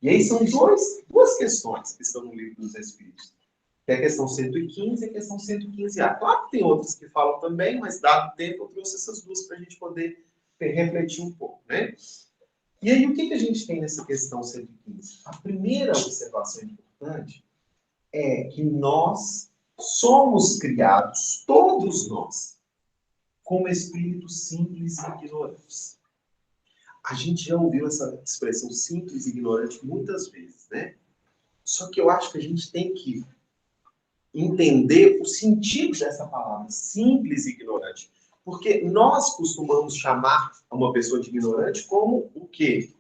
E aí são duas questões que estão no Livro dos Espíritos. Que é a questão 115 e a questão 115A. Claro que tem outras que falam também, mas dado o tempo eu trouxe essas duas para a gente poder refletir um pouco, né? E aí o que a gente tem nessa questão 115? A primeira observação importante é que nós somos criados, todos nós, como espíritos simples e ignorantes. A gente já ouviu essa expressão simples e ignorante muitas vezes, né? Só que eu acho que a gente tem que entender o sentido dessa palavra, simples e ignorante. Porque nós costumamos chamar uma pessoa de ignorante como o quê?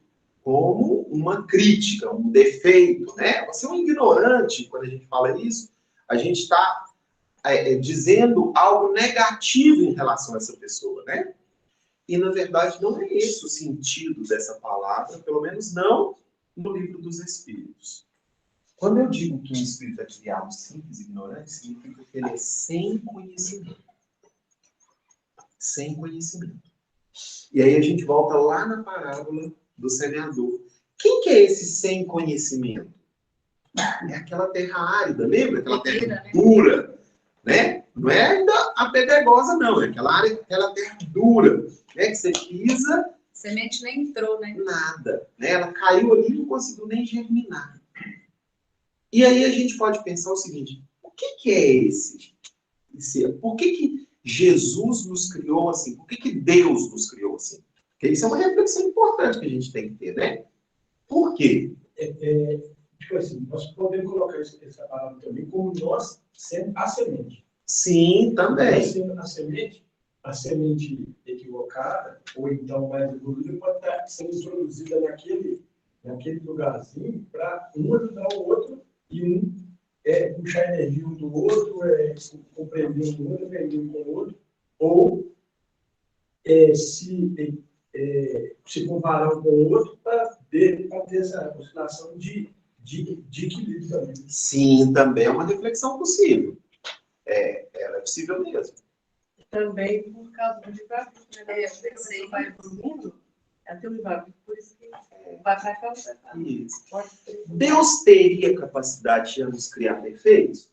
Como uma crítica, um defeito, né? Você é um ignorante, quando a gente fala isso, a gente está dizendo algo negativo em relação a essa pessoa, né? E, na verdade, não é esse o sentido dessa palavra, pelo menos não no Livro dos Espíritos. Quando eu digo que um espírito é criado simples e ignorante, significa que ele é sem conhecimento. Sem conhecimento. E aí a gente volta lá na parábola do semeador. Quem que é esse sem conhecimento? É aquela terra árida, lembra? Aquela terra dura, né? Não é ainda a pedregosa, não. É aquela terra dura, né? Que você pisa... A semente nem entrou, né? Nada. Né? Ela caiu ali e não conseguiu nem germinar. E aí a gente pode pensar o seguinte, o que é esse ser? Por que Jesus nos criou assim? Por que Deus nos criou assim? Porque isso é uma reflexão importante que a gente tem que ter, né? Por quê? Tipo assim, nós podemos colocar essa palavra também como nós sendo a semente. Sim, também. Nós sendo a semente equivocada, ou então mais evoluída, pode estar sendo introduzida naquele lugarzinho para um ajudar o outro e um puxar energia um do outro, compreender um do outro, aprender um com o outro, ou se comparar um com o outro para ter essa oscilação de equilíbrio também. Sim, também é uma reflexão possível. Ela é possível mesmo. Também por causa do livre-arbítrio, né? Você vai evoluindo, até o livre-arbítrio, por isso que vai para cá, vai para Isso. Deus teria capacidade de nos criar perfeitos?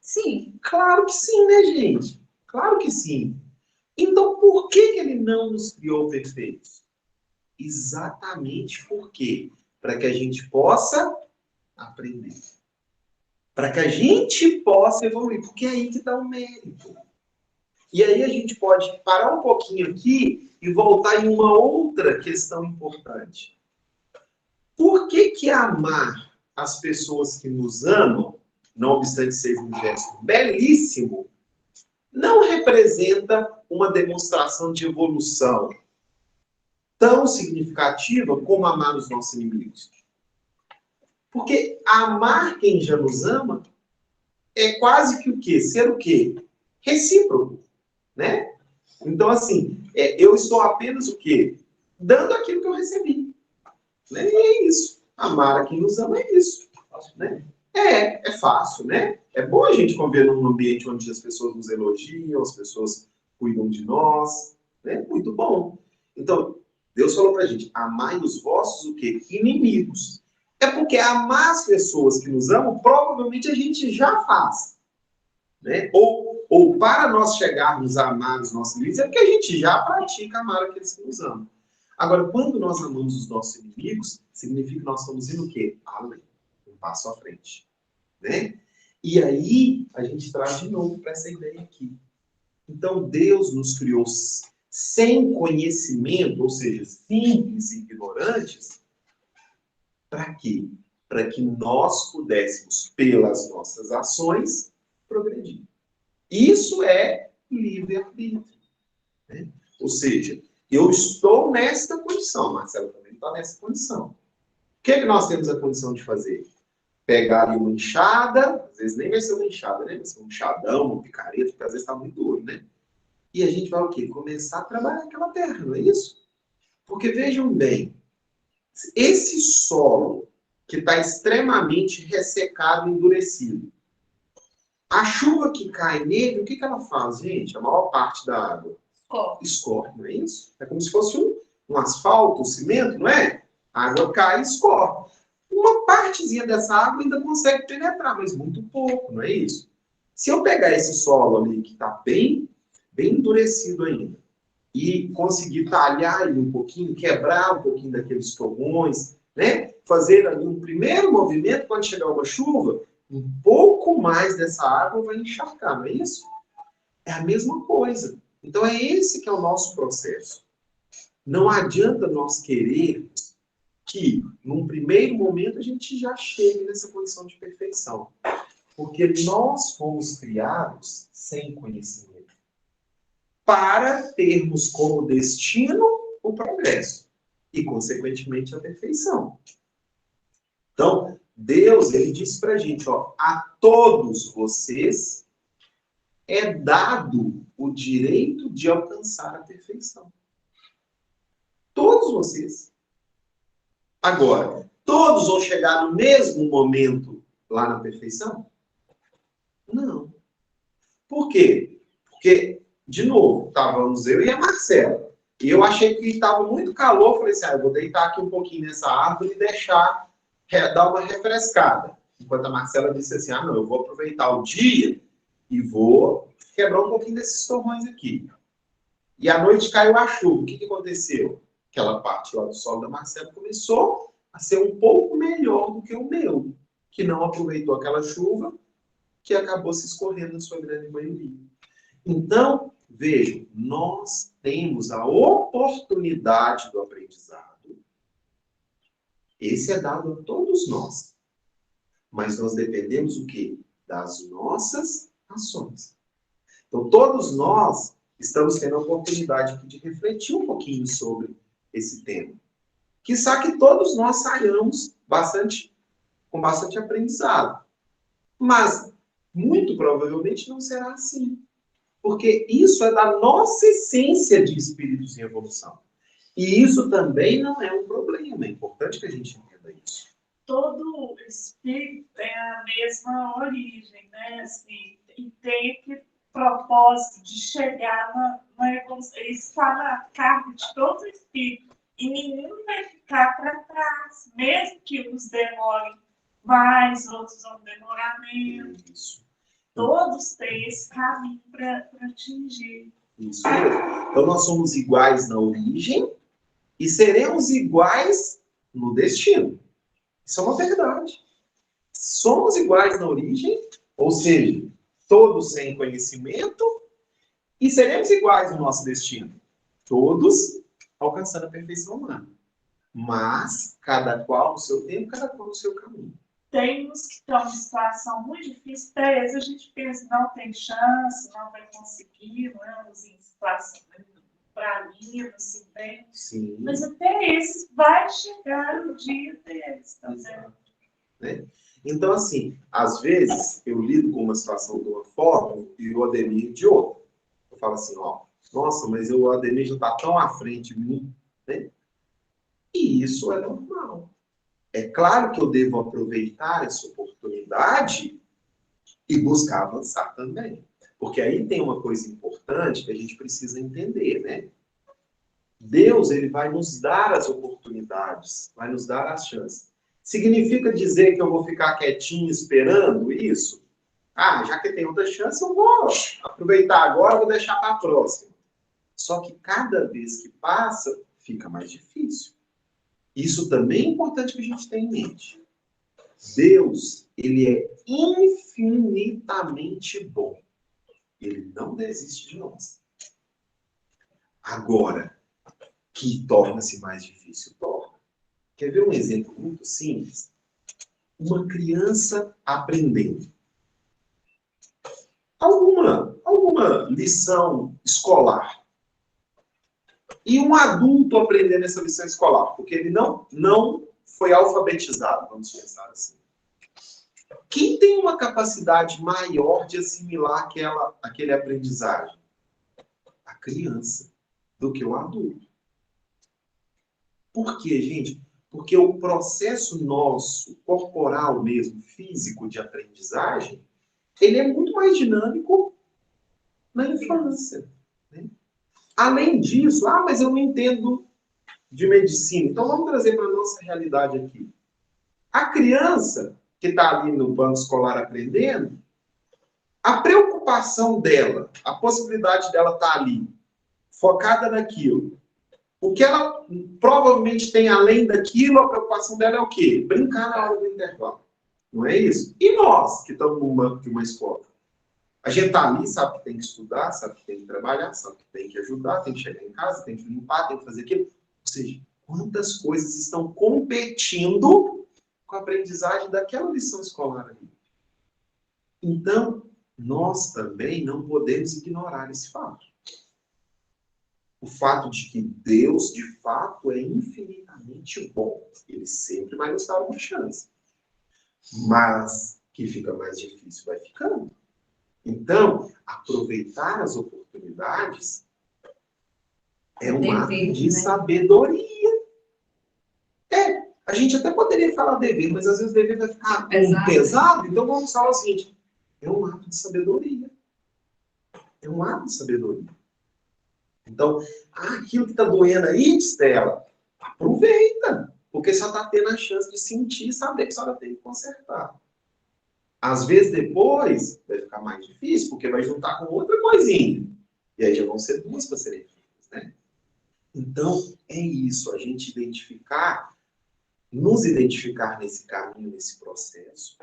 Sim. Claro que sim, né, gente? Claro que sim. Então, por que ele não nos criou perfeitos? Exatamente por quê? Para que a gente possa aprender. Para que a gente possa evoluir. Porque é aí que está o mérito. E aí a gente pode parar um pouquinho aqui e voltar em uma outra questão importante. Por que amar as pessoas que nos amam, não obstante ser um gesto belíssimo, não representa uma demonstração de evolução tão significativa como amar os nossos inimigos? Porque amar quem já nos ama é quase que o quê? Ser o quê? Recíproco, né? Então, assim, eu estou apenas o quê? Dando aquilo que eu recebi. Né? E é isso. Amar a quem nos ama é isso. Né? É fácil, né? É bom a gente conviver num ambiente onde as pessoas nos elogiam, as pessoas cuidam de nós. Né? Muito bom. Então, Deus falou pra gente, amai os vossos o quê? Inimigos. É porque amar as pessoas que nos amam, provavelmente a gente já faz. Né? Ou para nós chegarmos a amar os nossos inimigos, é porque a gente já pratica amar aqueles que nos amam. Agora, quando nós amamos os nossos inimigos, significa que nós estamos indo o quê? Além. Um passo à frente. né? E aí, a gente traz de novo para essa ideia aqui. Então, Deus nos criou sem conhecimento, ou seja, simples e ignorantes, para quê? Para que nós pudéssemos, pelas nossas ações, progredir. Isso é livre-arbítrio, né? Ou seja, eu estou nesta condição, Marcelo também está nessa condição. O que é que nós temos a condição de fazer? Pegar ali uma enxada, às vezes nem vai ser uma enxada, né? Vai ser um enxadão, um picareta, porque às vezes está muito duro, né? E a gente vai o quê? Começar a trabalhar aquela terra, não é isso? Porque vejam bem, esse solo que está extremamente ressecado, endurecido, a chuva que cai nele, o que ela faz, gente? A maior parte da água escorre, não é isso? É como se fosse um asfalto, um cimento, não é? A água cai e escorre. Uma partezinha dessa água ainda consegue penetrar, mas muito pouco, não é isso? Se eu pegar esse solo ali que está bem endurecido ainda e conseguir talhar ele um pouquinho, quebrar um pouquinho daqueles torrões, né? Fazer ali um primeiro movimento, quando chegar uma chuva, um pouco mais dessa água vai encharcar, não é isso? É a mesma coisa. Então é esse que é o nosso processo. Não adianta nós querermos que, num primeiro momento, a gente já chegue nessa condição de perfeição. Porque nós fomos criados sem conhecimento, para termos como destino o progresso e, consequentemente, a perfeição. Então, Deus, ele disse para a gente, ó, a todos vocês é dado o direito de alcançar a perfeição. Todos vocês. Agora, todos vão chegar no mesmo momento lá na perfeição? Não. Por quê? Porque, de novo, estávamos eu e a Marcela. E eu achei que estava muito calor. Falei assim, eu vou deitar aqui um pouquinho nessa árvore e deixar, dar uma refrescada. Enquanto a Marcela disse assim, não, eu vou aproveitar o dia e vou quebrar um pouquinho desses torrões aqui. E à noite caiu a chuva. O que aconteceu? Aquela parte lá do solo da Marcela começou a ser um pouco melhor do que o meu, que não aproveitou aquela chuva, que acabou se escorrendo na sua grande maioria. Então, vejam, nós temos a oportunidade do aprendizado. Esse é dado a todos nós. Mas nós dependemos o quê? Das nossas ações. Então, todos nós estamos tendo a oportunidade aqui de refletir um pouquinho sobre esse tema. Quizá que todos nós saiamos com bastante aprendizado. Mas, muito provavelmente, não será assim. Porque isso é da nossa essência de espíritos em evolução. E isso também não é um problema. É importante que a gente entenda isso. Todo espírito tem a mesma origem, né? Assim, e tem aquele propósito de chegar na evolução. Isso está na carga de todo o espírito. E nenhum vai ficar para trás. Mesmo que uns demorem mais, outros vão demorar menos. Isso. Todos têm esse caminho para atingir. Isso mesmo. Então, nós somos iguais na origem e seremos iguais no destino. Isso é uma verdade. Somos iguais na origem, ou seja, todos sem conhecimento, e seremos iguais no nosso destino. Todos alcançando a perfeição humana. Mas, cada qual no seu tempo, cada qual no seu caminho. Tem uns que estão em situação muito difícil, até eles a gente pensa, não tem chance, não vai conseguir, não, em situação para mim, assim, bem. Sim. Mas até esses vai chegar o dia deles também. Né? Então, assim, às vezes eu lido com uma situação de uma forma e o Ademir de outra. Eu falo assim, nossa, mas o Ademir já está tão à frente de mim, né? E isso é normal. É claro que eu devo aproveitar essa oportunidade e buscar avançar também. Porque aí tem uma coisa importante que a gente precisa entender, né? Deus, ele vai nos dar as oportunidades, vai nos dar as chances. Significa dizer que eu vou ficar quietinho esperando isso? Já que tem outra chance, eu vou aproveitar agora, vou deixar para a próxima. Só que cada vez que passa, fica mais difícil. Isso também é importante que a gente tenha em mente. Deus, ele é infinitamente bom. Ele não desiste de nós. Agora, que torna-se mais difícil, torna. Quer ver um exemplo muito simples? Uma criança aprendendo alguma lição escolar. E um adulto aprendendo essa lição escolar, porque ele não foi alfabetizado, vamos pensar assim. Quem tem uma capacidade maior de assimilar aquele aprendizagem? A criança, do que o adulto. Por quê, gente? Porque o processo nosso, corporal mesmo, físico de aprendizagem, ele é muito mais dinâmico na infância. Né? Além disso, mas eu não entendo de medicina. Então vamos trazer para a nossa realidade aqui. A criança que está ali no banco escolar aprendendo, a preocupação dela, a possibilidade dela estar ali, focada naquilo. O que ela provavelmente tem além daquilo, a preocupação dela é o quê? Brincar na hora do intervalo. Não é isso? E nós, que estamos de uma escola? A gente está ali, sabe que tem que estudar, sabe que tem que trabalhar, sabe que tem que ajudar, tem que chegar em casa, tem que limpar, tem que fazer aquilo. Ou seja, quantas coisas estão competindo com a aprendizagem daquela lição escolar ali. Então, nós também não podemos ignorar esse fato. O fato de que Deus, de fato, é infinitamente bom. Ele sempre vai nos dar uma chance. Mas que fica mais difícil, vai ficando. Então, aproveitar as oportunidades é um ato de sabedoria. A gente até poderia falar dever, mas às vezes o dever vai ficar pesado. Então vamos falar o seguinte, é um ato de sabedoria. É um ato de sabedoria. Então, aquilo que está doendo aí, Estela, aproveita. Porque só está tendo a chance de sentir e saber que só tem que consertar. Às vezes depois vai ficar mais difícil, porque vai juntar com outra coisinha. E aí já vão ser duas para serem feitas, né? Então, é isso, a gente nos identificar nesse caminho, nesse processo,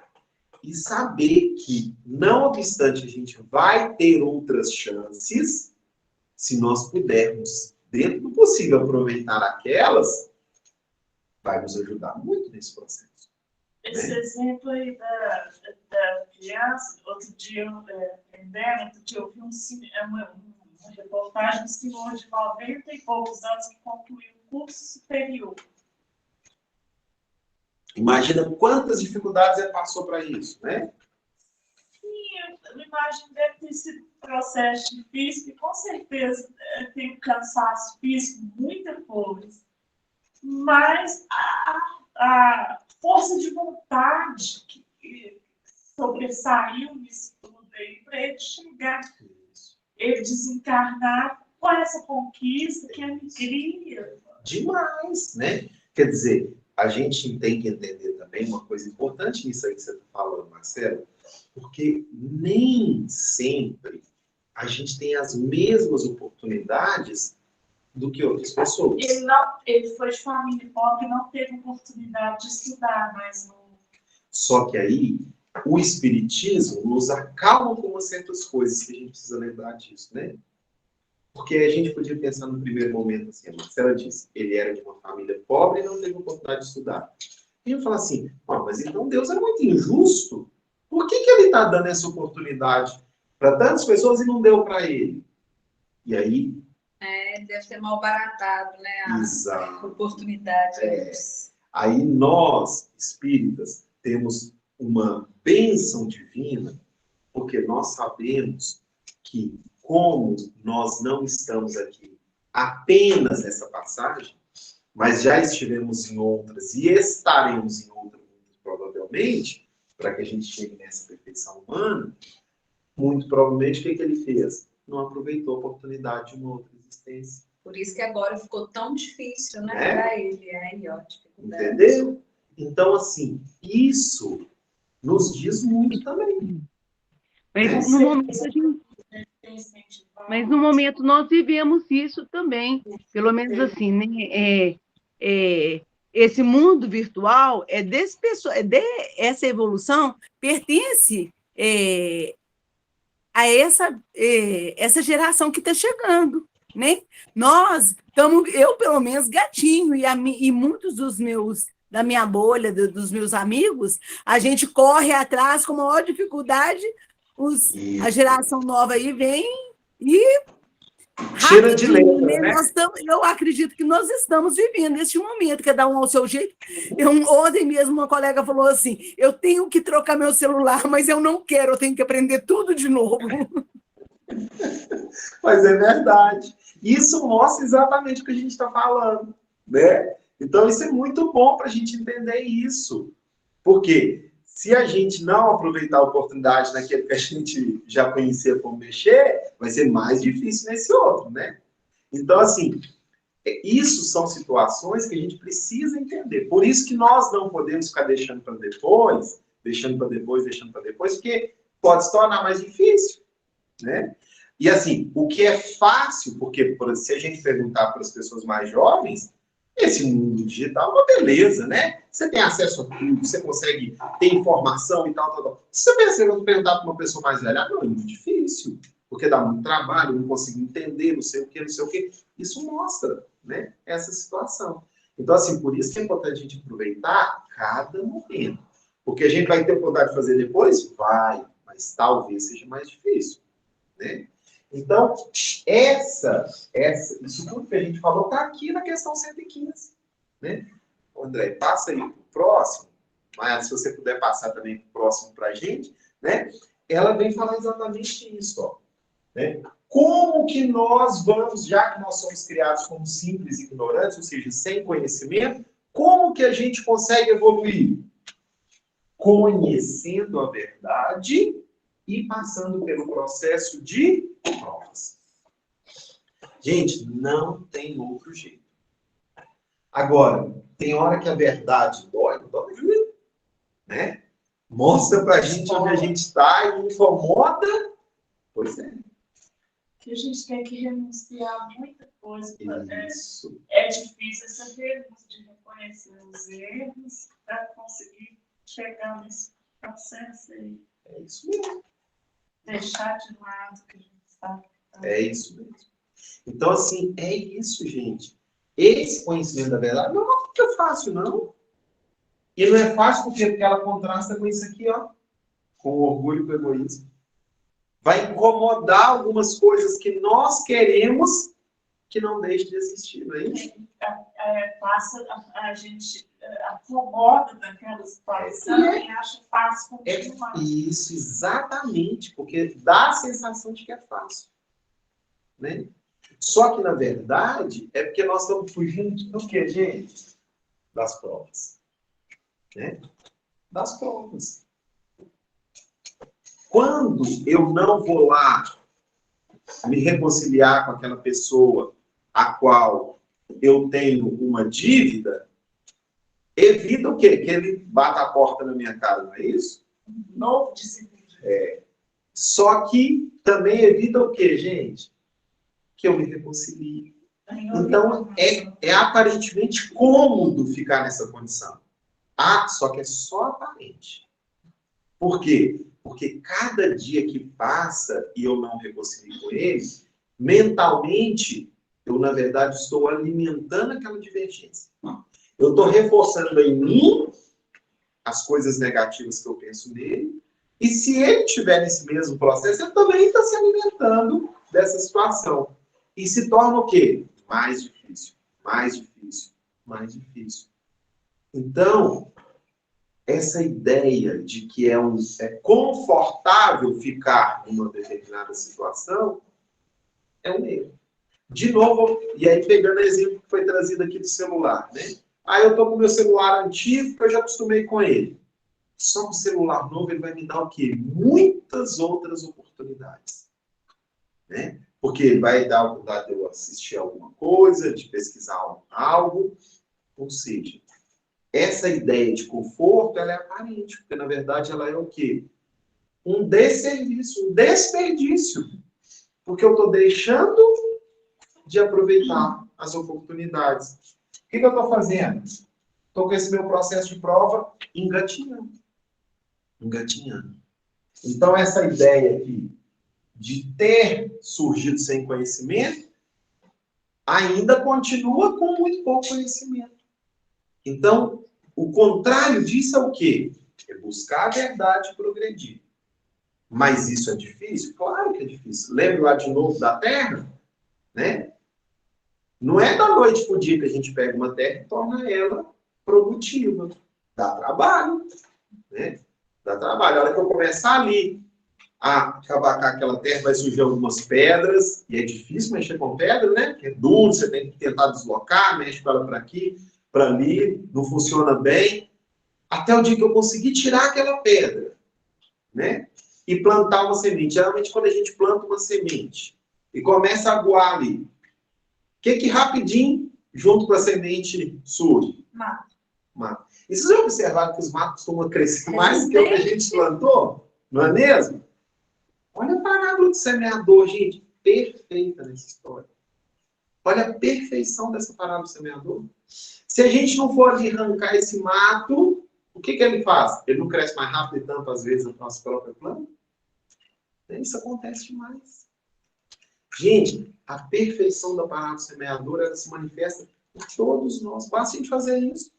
e saber que, não obstante a gente vai ter outras chances, se nós pudermos, dentro do possível, aproveitar aquelas, vai nos ajudar muito nesse processo. Esse exemplo aí da criança, outro dia eu vi uma reportagem de um senhor de 90 e poucos anos que concluiu um curso superior. Imagina quantas dificuldades ele passou para isso, né? Sim, eu imagino que deve ter sido um processo difícil, que com certeza tem um cansaço físico, muita coisa. Mas a força de vontade que sobressaiu nisso tudo aí, para ele chegar, ele desencarnar com essa conquista, que alegria. Demais, né? Quer dizer, a gente tem que entender também uma coisa importante nisso aí que você está falando, Marcelo, porque nem sempre a gente tem as mesmas oportunidades do que outras pessoas. Ele foi de família pobre e não teve oportunidade de estudar, mas não... Só que aí, o Espiritismo nos acalma com umas certas coisas que a gente precisa lembrar disso, né? Porque a gente podia pensar no primeiro momento assim, a Marcela disse, ele era de uma família pobre e não teve oportunidade de estudar. E eu falo assim, mas então Deus é muito injusto. Por que ele está dando essa oportunidade para tantas pessoas e não deu para ele? E aí... deve ter malbaratado, né? Exato. A oportunidade. Aí nós, espíritas, temos uma bênção divina, porque nós sabemos que, como nós não estamos aqui apenas nessa passagem, mas já estivemos em outras e estaremos em outras, provavelmente, para que a gente chegue nessa perfeição humana, muito provavelmente, o que ele fez? Não aproveitou a oportunidade de uma outra existência. Por isso que agora ficou tão difícil, né? Para ele. Aí, ó, dificuldade. Entendeu? Então, assim, isso nos diz muito também. Mas no momento nós vivemos isso também. Pelo menos assim, né? esse mundo virtual essa evolução pertence a essa geração que está chegando, né? Nós estamos, eu pelo menos, gatinho, e muitos da minha bolha, dos meus amigos, a gente corre atrás com maior dificuldade, a geração nova aí vem e tira de letra, né? Eu acredito que nós estamos vivendo neste momento, cada um ao seu jeito. Ontem mesmo uma colega falou assim, eu tenho que trocar meu celular, mas eu não quero, eu tenho que aprender tudo de novo. Mas é verdade. Isso mostra exatamente o que a gente está falando, né? Então, isso é muito bom para a gente entender isso. Porque se a gente não aproveitar a oportunidade naquele que a gente já conhecia como mexer, vai ser mais difícil nesse outro, né? Então, assim, isso são situações que a gente precisa entender. Por isso que nós não podemos ficar deixando para depois, porque pode se tornar mais difícil, né? E, assim, o que é fácil, porque se a gente perguntar para as pessoas mais jovens, esse mundo digital é uma beleza, né? Você tem acesso a tudo, você consegue ter informação e tal. Se você perguntar para uma pessoa mais velha, não, é muito difícil, porque dá muito trabalho, não consigo entender, não sei o quê. Isso mostra, né, essa situação. Então, assim, por isso que é importante a gente aproveitar cada momento. Porque a gente vai ter vontade de fazer depois? Vai, mas talvez seja mais difícil, né? Então, isso tudo que a gente falou está aqui na questão 115. Né? André, passa aí para o próximo, mas se você puder passar também para o próximo para a gente, né? Ela vem falar exatamente isso. Ó, né? Como que nós vamos, já que nós somos criados como simples e ignorantes, ou seja, sem conhecimento, como que a gente consegue evoluir? Conhecendo a verdade e passando pelo processo de provas. Gente, não tem outro jeito. Agora, tem hora que a verdade dói, né? Mostra pra gente onde a gente está e incomoda. Pois é. Que a gente tem que renunciar a muita coisa. Isso. É difícil essa renúncia de reconhecer os erros para conseguir chegar nesse processo aí. É isso mesmo. Deixar de lado o que a gente sabe. É isso mesmo. Então, assim, é isso, gente. Esse conhecimento da verdade não é fácil, não. E não é fácil porque ela contrasta com isso aqui, ó. Com o orgulho e com o egoísmo. Vai incomodar algumas coisas que nós queremos que não deixe de existir, não é isso? A gente acomoda naquela situação e acha fácil continuar. Isso, exatamente, porque dá a sensação de que é fácil. Né? Só que, na verdade, é porque nós estamos fugindo do que, gente? Das provas. Né? Das provas. Quando eu não vou lá me reconciliar com aquela pessoa a qual eu tenho uma dívida, evita o quê? Que ele bata a porta na minha cara, não é isso? Novo discípulo. Só que também evita o quê, gente? Que eu me reconcilie. Então, é aparentemente cômodo ficar nessa condição. Só que é só aparente. Por quê? Porque cada dia que passa e eu não reconcilio com ele, mentalmente, eu, na verdade, estou alimentando aquela divergência. Eu estou reforçando em mim as coisas negativas que eu penso nele, e se ele estiver nesse mesmo processo, ele também está se alimentando dessa situação. E se torna o quê? Mais difícil, mais difícil, mais difícil. Então, essa ideia de que é confortável ficar em uma determinada situação é um erro. De novo, e aí pegando o exemplo que foi trazido aqui do celular, né? Eu estou com o meu celular antigo, que eu já acostumei com ele. Só que o celular novo ele vai me dar o quê? Muitas outras oportunidades. Né? Porque ele vai dar a oportunidade de eu assistir alguma coisa, de pesquisar algo. Ou seja, essa ideia de conforto, ela é aparente, porque, na verdade, ela é o quê? Um desserviço, um desperdício. Porque eu estou deixando de aproveitar as oportunidades. O que eu estou fazendo? Estou com esse meu processo de prova engatinhando. Engatinhando. Então, essa ideia aqui de ter surgido sem conhecimento ainda continua com muito pouco conhecimento. Então, o contrário disso é o quê? É buscar a verdade e progredir. Mas isso é difícil? Claro que é difícil. Lembra lá de novo da terra? Né? Não é da noite para o dia que a gente pega uma terra e torna ela produtiva. Dá trabalho. Né? Dá trabalho. A hora que eu começar ali a cavacar aquela terra, vai surgir algumas pedras, e é difícil mexer com pedra, né? É duro, você tem que tentar deslocar, mexe com ela para aqui, para ali, não funciona bem. Até o dia que eu conseguir tirar aquela pedra, né? E plantar uma semente. Geralmente, quando a gente planta uma semente e começa a aguar ali, o que rapidinho, junto com a semente, surge? Mato. Mato. E vocês já observaram que os matos costumam crescer mais do que o que a gente plantou? Não é mesmo? Olha a parábola do semeador, gente. Perfeita nessa história. Olha a perfeição dessa parábola do semeador. Se a gente não for ali arrancar esse mato, o que ele faz? Ele não cresce mais rápido e tanto, às vezes, no nosso próprio plano? Isso acontece demais. Gente, a perfeição da parábola do semeador, ela se manifesta por todos nós. Basta a gente fazer isso.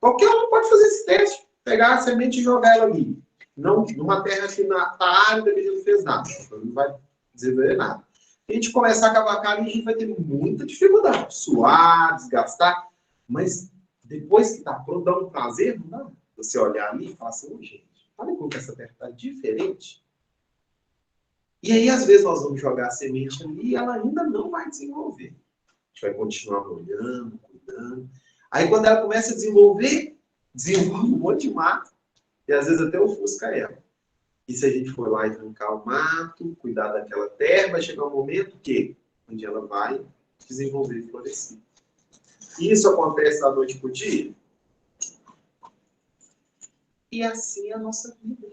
Qualquer um pode fazer esse teste. Pegar a semente e jogar ela ali. Não, numa terra que está árida, que a gente não fez nada. Não vai desenvolver nada. Se a gente começar a cavacar ali, a gente vai ter muita dificuldade. Suar, desgastar. Mas depois que está pronto, dá um prazer, não dá? Você olhar ali e falar assim, oh, gente, olha como essa terra está diferente. E aí, às vezes, nós vamos jogar a semente ali e ela ainda não vai desenvolver. A gente vai continuar olhando, cuidando. Aí, quando ela começa a desenvolve um monte de mato. E, às vezes, até ofusca ela. E se a gente for lá e arrancar o mato, cuidar daquela terra, vai chegar um momento onde ela vai desenvolver e florescer. E isso acontece da noite para o dia? E assim é a nossa vida.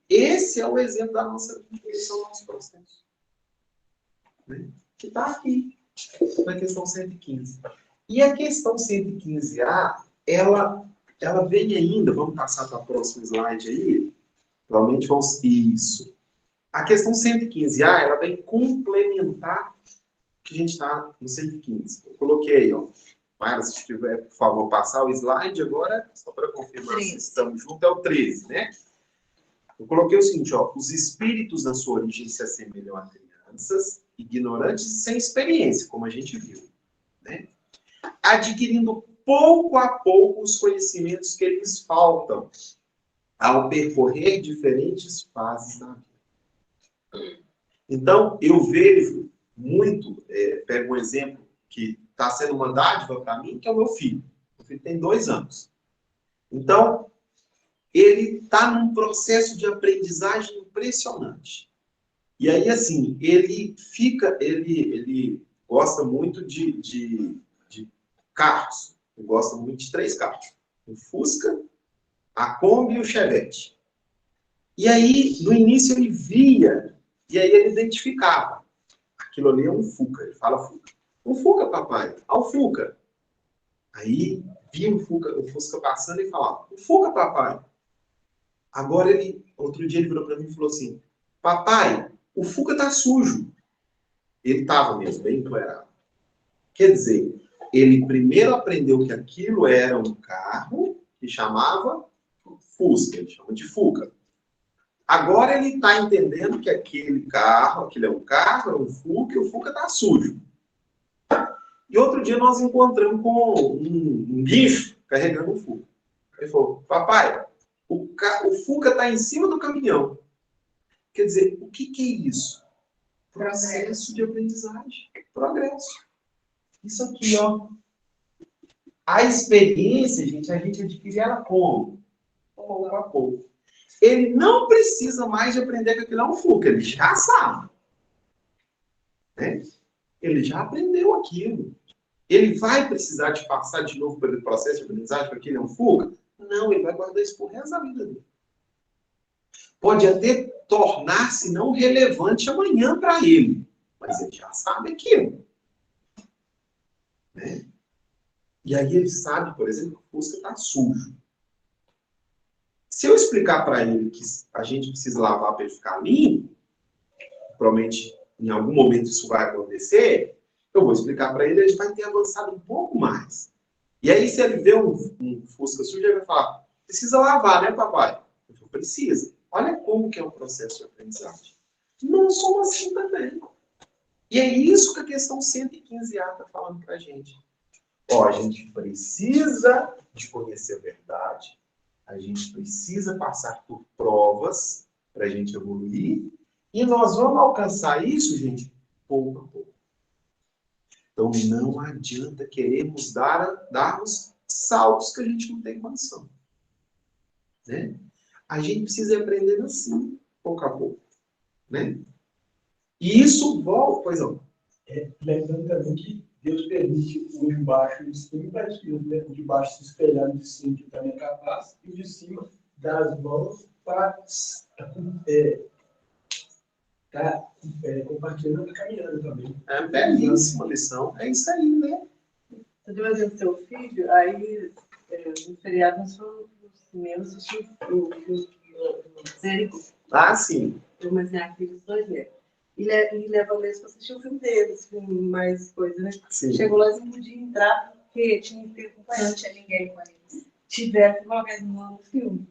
Esse é o exemplo da nossa vida, esse é o nosso processo. Né? Que está aqui, na questão 115. E a questão 115A, ela vem ainda, vamos passar para a próxima slide aí, provavelmente vamos... Isso. A questão 115A, ela vem complementar o que a gente está no 115. Eu coloquei aí, ó. Mas, se tiver, por favor, passar o slide agora, só para confirmar se estamos juntos, é o 13, né? Eu coloquei o seguinte, ó, os espíritos na sua origem se assemelham a crianças, ignorantes e sem experiência, como a gente viu, né? Adquirindo pouco a pouco os conhecimentos que lhes faltam ao percorrer diferentes fases da vida. Então, eu vejo muito, pego um exemplo que está sendo uma dádiva para mim, que é o meu filho. Meu filho tem 2 anos. Então, ele está num processo de aprendizagem impressionante. E aí, assim, ele gosta muito de carros. Ele gosta muito de 3 carros. O Fusca, a Kombi e o Chevette. E aí, no início, ele via, e aí ele identificava. Aquilo ali é um Fuca, ele fala Fuca. O Fuca, papai. Ah, o Fuca. Aí, via o Fusca passando e falava, o Fuca, papai. Agora outro dia ele virou para mim e falou assim, papai, o Fuca tá sujo. Ele estava mesmo, bem empoeirado. Quer dizer, ele primeiro aprendeu que aquilo era um carro que chamava Fusca, ele chama de Fuca. Agora ele está entendendo que aquele é um carro, é um Fuca, e o Fuca tá sujo. E outro dia nós encontramos com um guincho carregando um Fuca. Ele falou, papai, o Fuca está em cima do caminhão. Quer dizer, o que é isso? Processo de aprendizagem. Progresso. Isso aqui, ó. A experiência, gente, a gente adquire ela como? Pouco a pouco. Ele não precisa mais de aprender que aquilo é um Fuca. Ele já sabe. Né? Ele já aprendeu aquilo. Ele vai precisar de passar de novo pelo processo de aprendizagem para que ele é um Fuca? Não, ele vai guardar isso por resto da vida dele. Pode até tornar-se não relevante amanhã para ele, mas ele já sabe aquilo. Né? E aí ele sabe, por exemplo, que o Fusca está sujo. Se eu explicar para ele que a gente precisa lavar para ele ficar limpo, provavelmente em algum momento isso vai acontecer, eu vou explicar para ele, ele vai ter avançado um pouco mais. E aí, se ele vê um Fusca sujo, ele vai falar, precisa lavar, né, papai? Eu falo, precisa. Olha como que é o processo de aprendizagem. Nós somos assim também. E é isso que a questão 115A está falando para a gente. Ó, a gente precisa de conhecer a verdade, a gente precisa passar por provas para a gente evoluir, e nós vamos alcançar isso, gente, pouco a pouco. Então, não adianta queremos darmos saltos que a gente não tem condição. Né? A gente precisa aprender assim, pouco a pouco. Né? E isso volta, pois não. Lembrando também que Deus permite o de baixo e o de cima, para que o de baixo se espelhar no de cima, que também é capaz, e o de cima dar as mãos para compartilhando e caminhando também. É belíssima lição. É isso aí, né? Você deu exemplo do seu filho, aí no feriado nós fomos no cinema assistir o Zérico. Ah, sim. Eu mais minha filha, os dois netos. E leva mesmo para assistir o filme deles, filme mais coisa, né? Sim. Chegou lá e não podia entrar porque tinha que ter acompanhante, não tinha ninguém com eles. Tiveram que colocar no filme.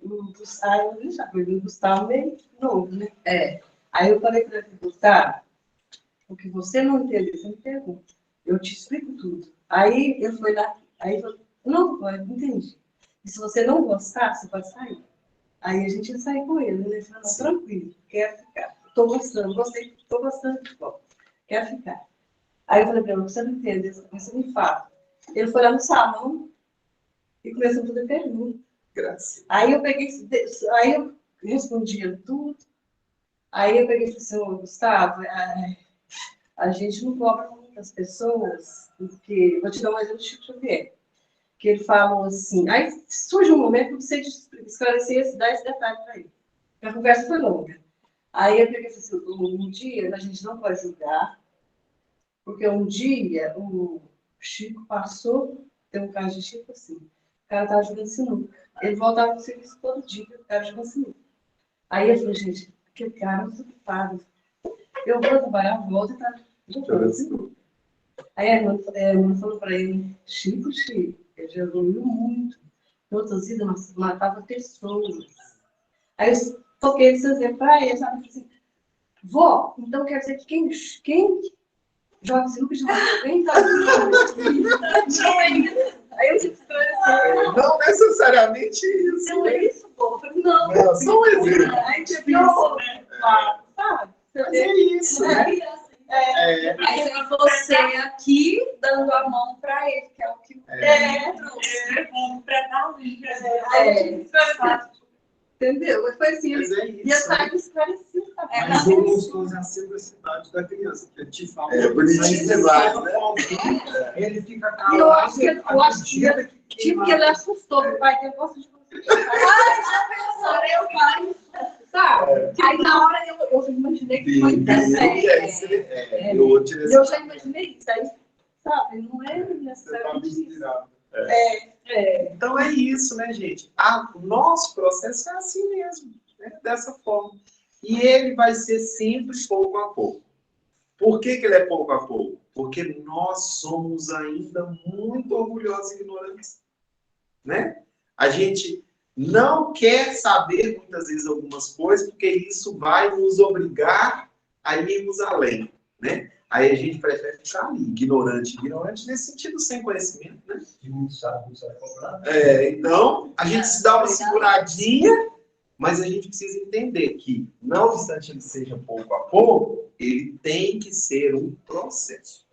Aí eu deixava, porque o Gustavo meio novo, né? Aí eu falei para ele, Gustavo, o que você não entendeu, você me pergunta. Eu te explico tudo. Aí ele foi lá, aí falou, não, entendi. E se você não gostar, você pode sair. Aí a gente ia sair com ele, né? Ele falou, não, tranquilo, quero ficar. Estou gostando, estou gostando de futebol. Quero ficar. Aí eu falei para ele, você não entende, você me fala. Ele foi lá no salão e começou a fazer perguntas. Graças. Aí eu respondia tudo. Aí eu peguei e falei assim, Gustavo, a gente não cobra muitas pessoas, porque, vou te dar um exemplo do Chico Xavier, que ele falou assim, aí surge um momento que eu precisei esclarecer, dar esse detalhe para ele. A conversa foi longa. Aí eu peguei e falei assim, um dia a gente não pode julgar, porque um dia o Chico passou, tem um caso de Chico assim, o cara estava jogando sinuca. Ele voltava no serviço todo dia, o cara jogando sinuca. Aí eu falei, gente, aquele cara é desocupado. Eu vou trabalhar, volto e tá jogando sinuca. Aí a irmã falou para ele, Chico, ele já evoluiu muito. Em outras vidas, matava pessoas. Aí eu toquei esse exemplo para ele, sabe? Eu falei assim, vó, então quer dizer que quem joga sinuca já vem tá Aí eu tive que esclarecer. Não necessariamente isso. Não é isso, pô. Não. Não, só um exemplo. Aí tipo isso, né? Sabe? Mas é isso, né? Aí é você aqui dando a mão para ele, que é o que entendeu? Foi assim, mas é isso, e eu saí esclarecido. Mas o gostoso é a simplicidade da criança, que te fala. É bonitinho demais, né? Ele fica E eu calado. acho que ele assustou que o pai dele gosta de você. já pensou, eu pai. Sabe? Aí na hora eu imaginei que foi eu já imaginei isso. Aí, sabe, não é necessariamente isso. Então é isso, né, gente? O nosso processo é assim mesmo, né? Dessa forma. E ele vai ser sempre pouco a pouco. Por que ele é pouco a pouco? Porque nós somos ainda muito orgulhosos e ignorantes. Né? A gente não quer saber muitas vezes algumas coisas, porque isso vai nos obrigar a irmos além. Né? Aí a gente prefere ficar ali, ignorante nesse sentido, sem conhecimento, né? E muito sabe comprar. Então, a gente se dá uma seguradinha, mas a gente precisa entender que, não obstante ele seja pouco a pouco, ele tem que ser um processo.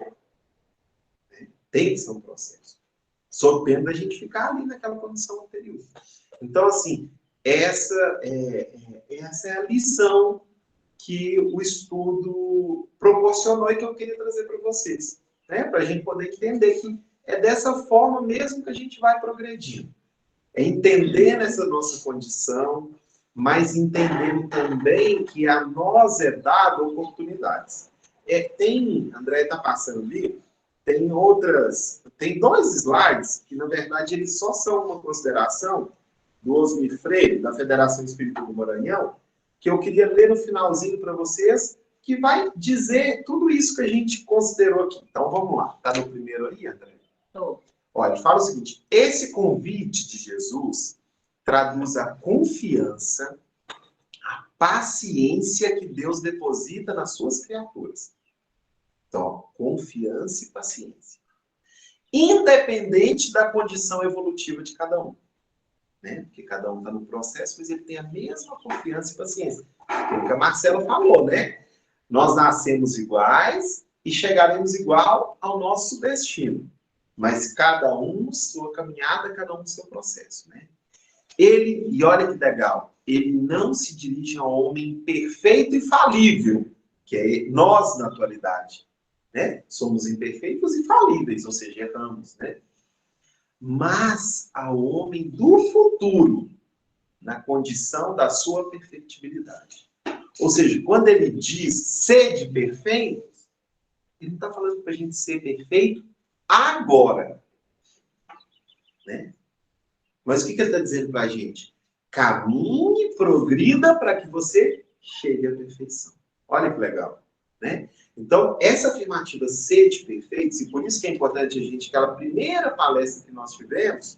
Tem que ser um processo. Sob pena da gente ficar ali naquela condição anterior. Então, assim, essa é a lição que o estudo proporcionou e que eu queria trazer para vocês, né? Para a gente poder entender que é dessa forma mesmo que a gente vai progredindo. É entendendo essa nossa condição, mas entendendo também que a nós é dado oportunidades. André está passando ali, Tem 2 slides que, na verdade, eles só são uma consideração do Osmir Freire, da Federação Espírita do Maranhão, que eu queria ler no finalzinho para vocês, que vai dizer tudo isso que a gente considerou aqui. Então, vamos lá. Está no primeiro aí, André? Tô. Olha, fala o seguinte: esse convite de Jesus traduz a confiança, a paciência que Deus deposita nas suas criaturas. Então, confiança e paciência. Independente da condição evolutiva de cada um. Né? Porque cada um está no processo, mas ele tem a mesma confiança e paciência. Foi o que a Marcela falou, né? Nós nascemos iguais e chegaremos igual ao nosso destino. Mas cada um sua caminhada, cada um seu processo, né? E olha que legal, ele não se dirige ao homem perfeito e falível, que é nós na atualidade, né? Somos imperfeitos e falíveis, ou seja, erramos, né? Mas ao homem do futuro, na condição da sua perfectibilidade. Ou seja, quando ele diz sede perfeito, ele não está falando para a gente ser perfeito agora. Né? Mas o que ele está dizendo para a gente? Caminhe, progrida para que você chegue à perfeição. Olha que legal. Né? Então, essa afirmativa sede perfeitos, e por isso que é importante a gente, aquela primeira palestra que nós tivemos,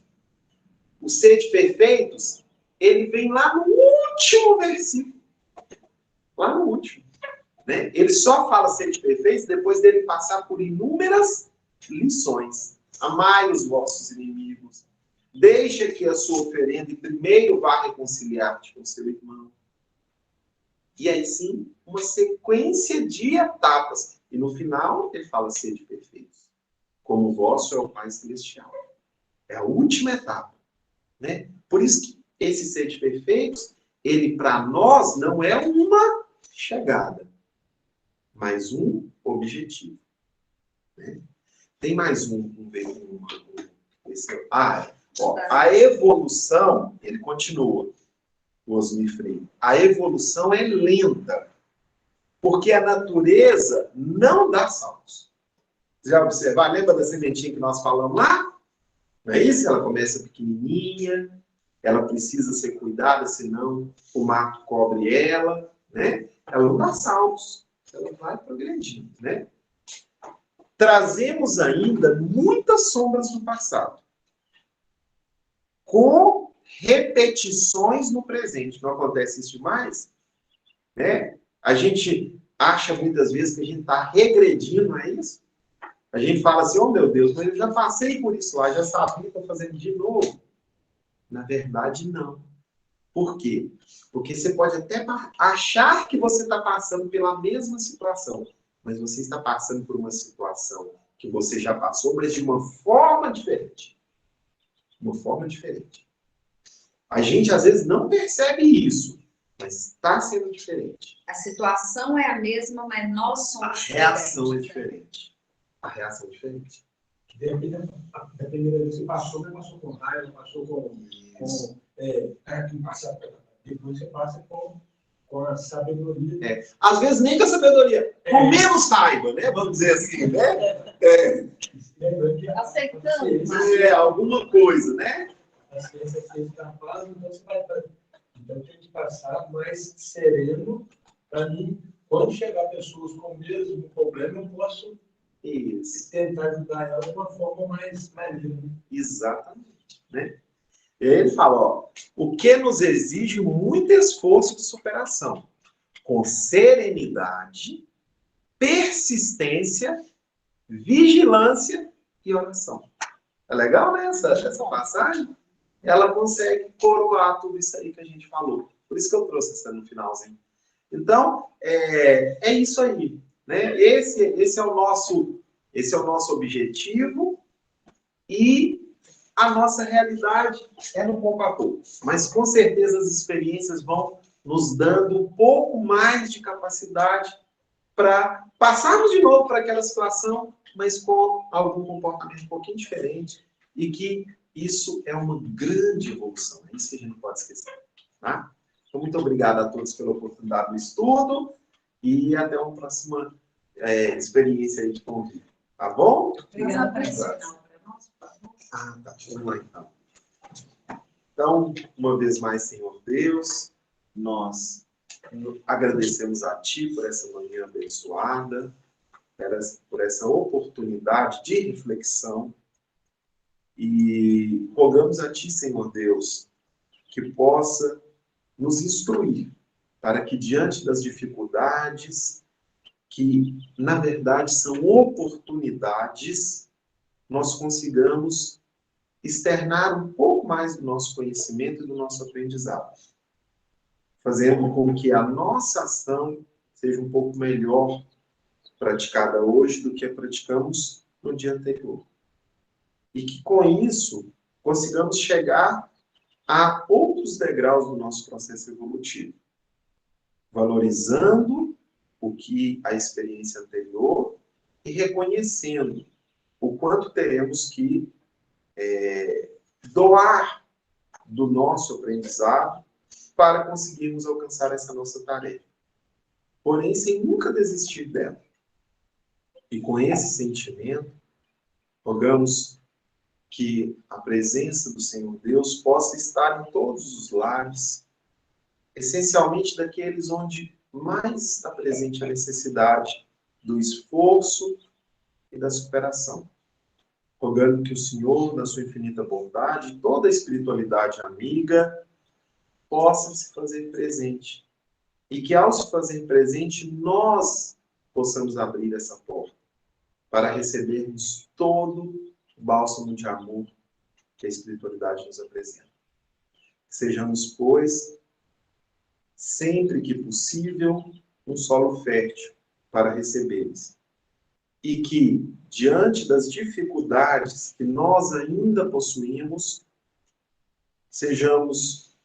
o sede perfeitos, ele vem lá no último versículo. Lá no último. Né? Ele só fala sede perfeitos depois dele passar por inúmeras lições. Amai os vossos inimigos. Deixa que a sua oferenda e primeiro vá reconciliar-te com seu irmão. E aí sim, uma sequência de etapas. E no final, ele fala sede perfeitos. Como o vosso é o Pai Celestial. É a última etapa. Né? Por isso que esse sede perfeitos, ele para nós não é uma chegada, mas um objetivo. Né? Tem mais a evolução, ele continua, o Osmir Freire. A evolução é lenta, porque a natureza não dá saltos. Você já observar? Lembra da sementinha que nós falamos lá? Não é isso? Ela começa pequenininha, ela precisa ser cuidada, senão o mato cobre ela, né? Ela não dá saltos, ela vai progredindo, né? Trazemos ainda muitas sombras do passado, com repetições no presente. Não acontece isso demais? Né? A gente acha muitas vezes que a gente está regredindo, não é isso? A gente fala assim, oh meu Deus, mas eu já passei por isso lá, já sabia, estou fazendo de novo. Na verdade, não. Por quê? Porque você pode até achar que você está passando pela mesma situação, mas você está passando por uma situação que você já passou, mas de uma forma diferente. Uma forma diferente. A gente, às vezes, não percebe isso, mas está sendo diferente. A situação é a mesma, mas nós somos diferentes. A reação é diferente. A reação é diferente. Dependendo do que você passou, não passou com raiva, passou depois você passa com a sabedoria. Às vezes nem com a sabedoria, com menos raiva, né? Vamos dizer assim, né? Aceitando. Alguma coisa, né? A ciência está fazendo, então você vai fazer. Então tem que passar mais sereno para mim. Quando chegar pessoas com o mesmo problema, eu posso tentar ajudar ela de uma forma mais livre. Exatamente. Né? E aí ele fala, ó, o que nos exige muito esforço de superação, com serenidade, persistência, vigilância e oração. É legal, né? Essa passagem? Ela consegue coroar tudo isso aí que a gente falou. Por isso que eu trouxe essa no finalzinho. Então, é isso aí. Né? Esse é o nosso objetivo e a nossa realidade é no pouco a pouco. Mas, com certeza, as experiências vão nos dando um pouco mais de capacidade para passarmos de novo para aquela situação, mas com algum comportamento um pouquinho diferente e que isso é uma grande evolução. É isso que a gente não pode esquecer. Tá? Então, muito obrigado a todos pela oportunidade do estudo e até uma próxima experiência aí de convívio. Tá bom? Obrigada por ensinar. Ah, tá. Vamos lá, então. Então, uma vez mais, Senhor Deus, nós agradecemos a Ti por essa manhã abençoada, por essa oportunidade de reflexão e rogamos a Ti, Senhor Deus, que possa nos instruir para que, diante das dificuldades, que, na verdade, são oportunidades, nós consigamos externar um pouco mais do nosso conhecimento e do nosso aprendizado, fazendo com que a nossa ação seja um pouco melhor praticada hoje do que a praticamos no dia anterior. E que, com isso, consigamos chegar a outros degraus do nosso processo evolutivo, valorizando o que a experiência anterior e reconhecendo o quanto teremos que doar do nosso aprendizado para conseguirmos alcançar essa nossa tarefa. Porém, sem nunca desistir dela. E com esse sentimento, rogamos que a presença do Senhor Deus possa estar em todos os lares, essencialmente daqueles onde mais está presente a necessidade do esforço e da superação. Rogando que o Senhor, na sua infinita bondade, toda a espiritualidade amiga, possa se fazer presente. E que, ao se fazer presente, nós possamos abrir essa porta para recebermos todo o bálsamo de amor que a espiritualidade nos apresenta. Sejamos, pois, sempre que possível, um solo fértil para recebê-los. E que, diante das dificuldades que nós ainda possuímos, sejamos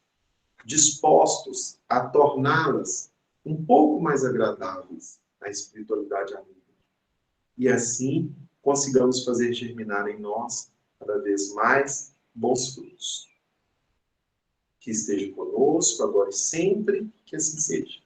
dispostos a torná-las um pouco mais agradáveis à espiritualidade amiga. E assim, consigamos fazer germinar em nós, cada vez mais, bons frutos. Que esteja conosco, agora e sempre, que assim seja.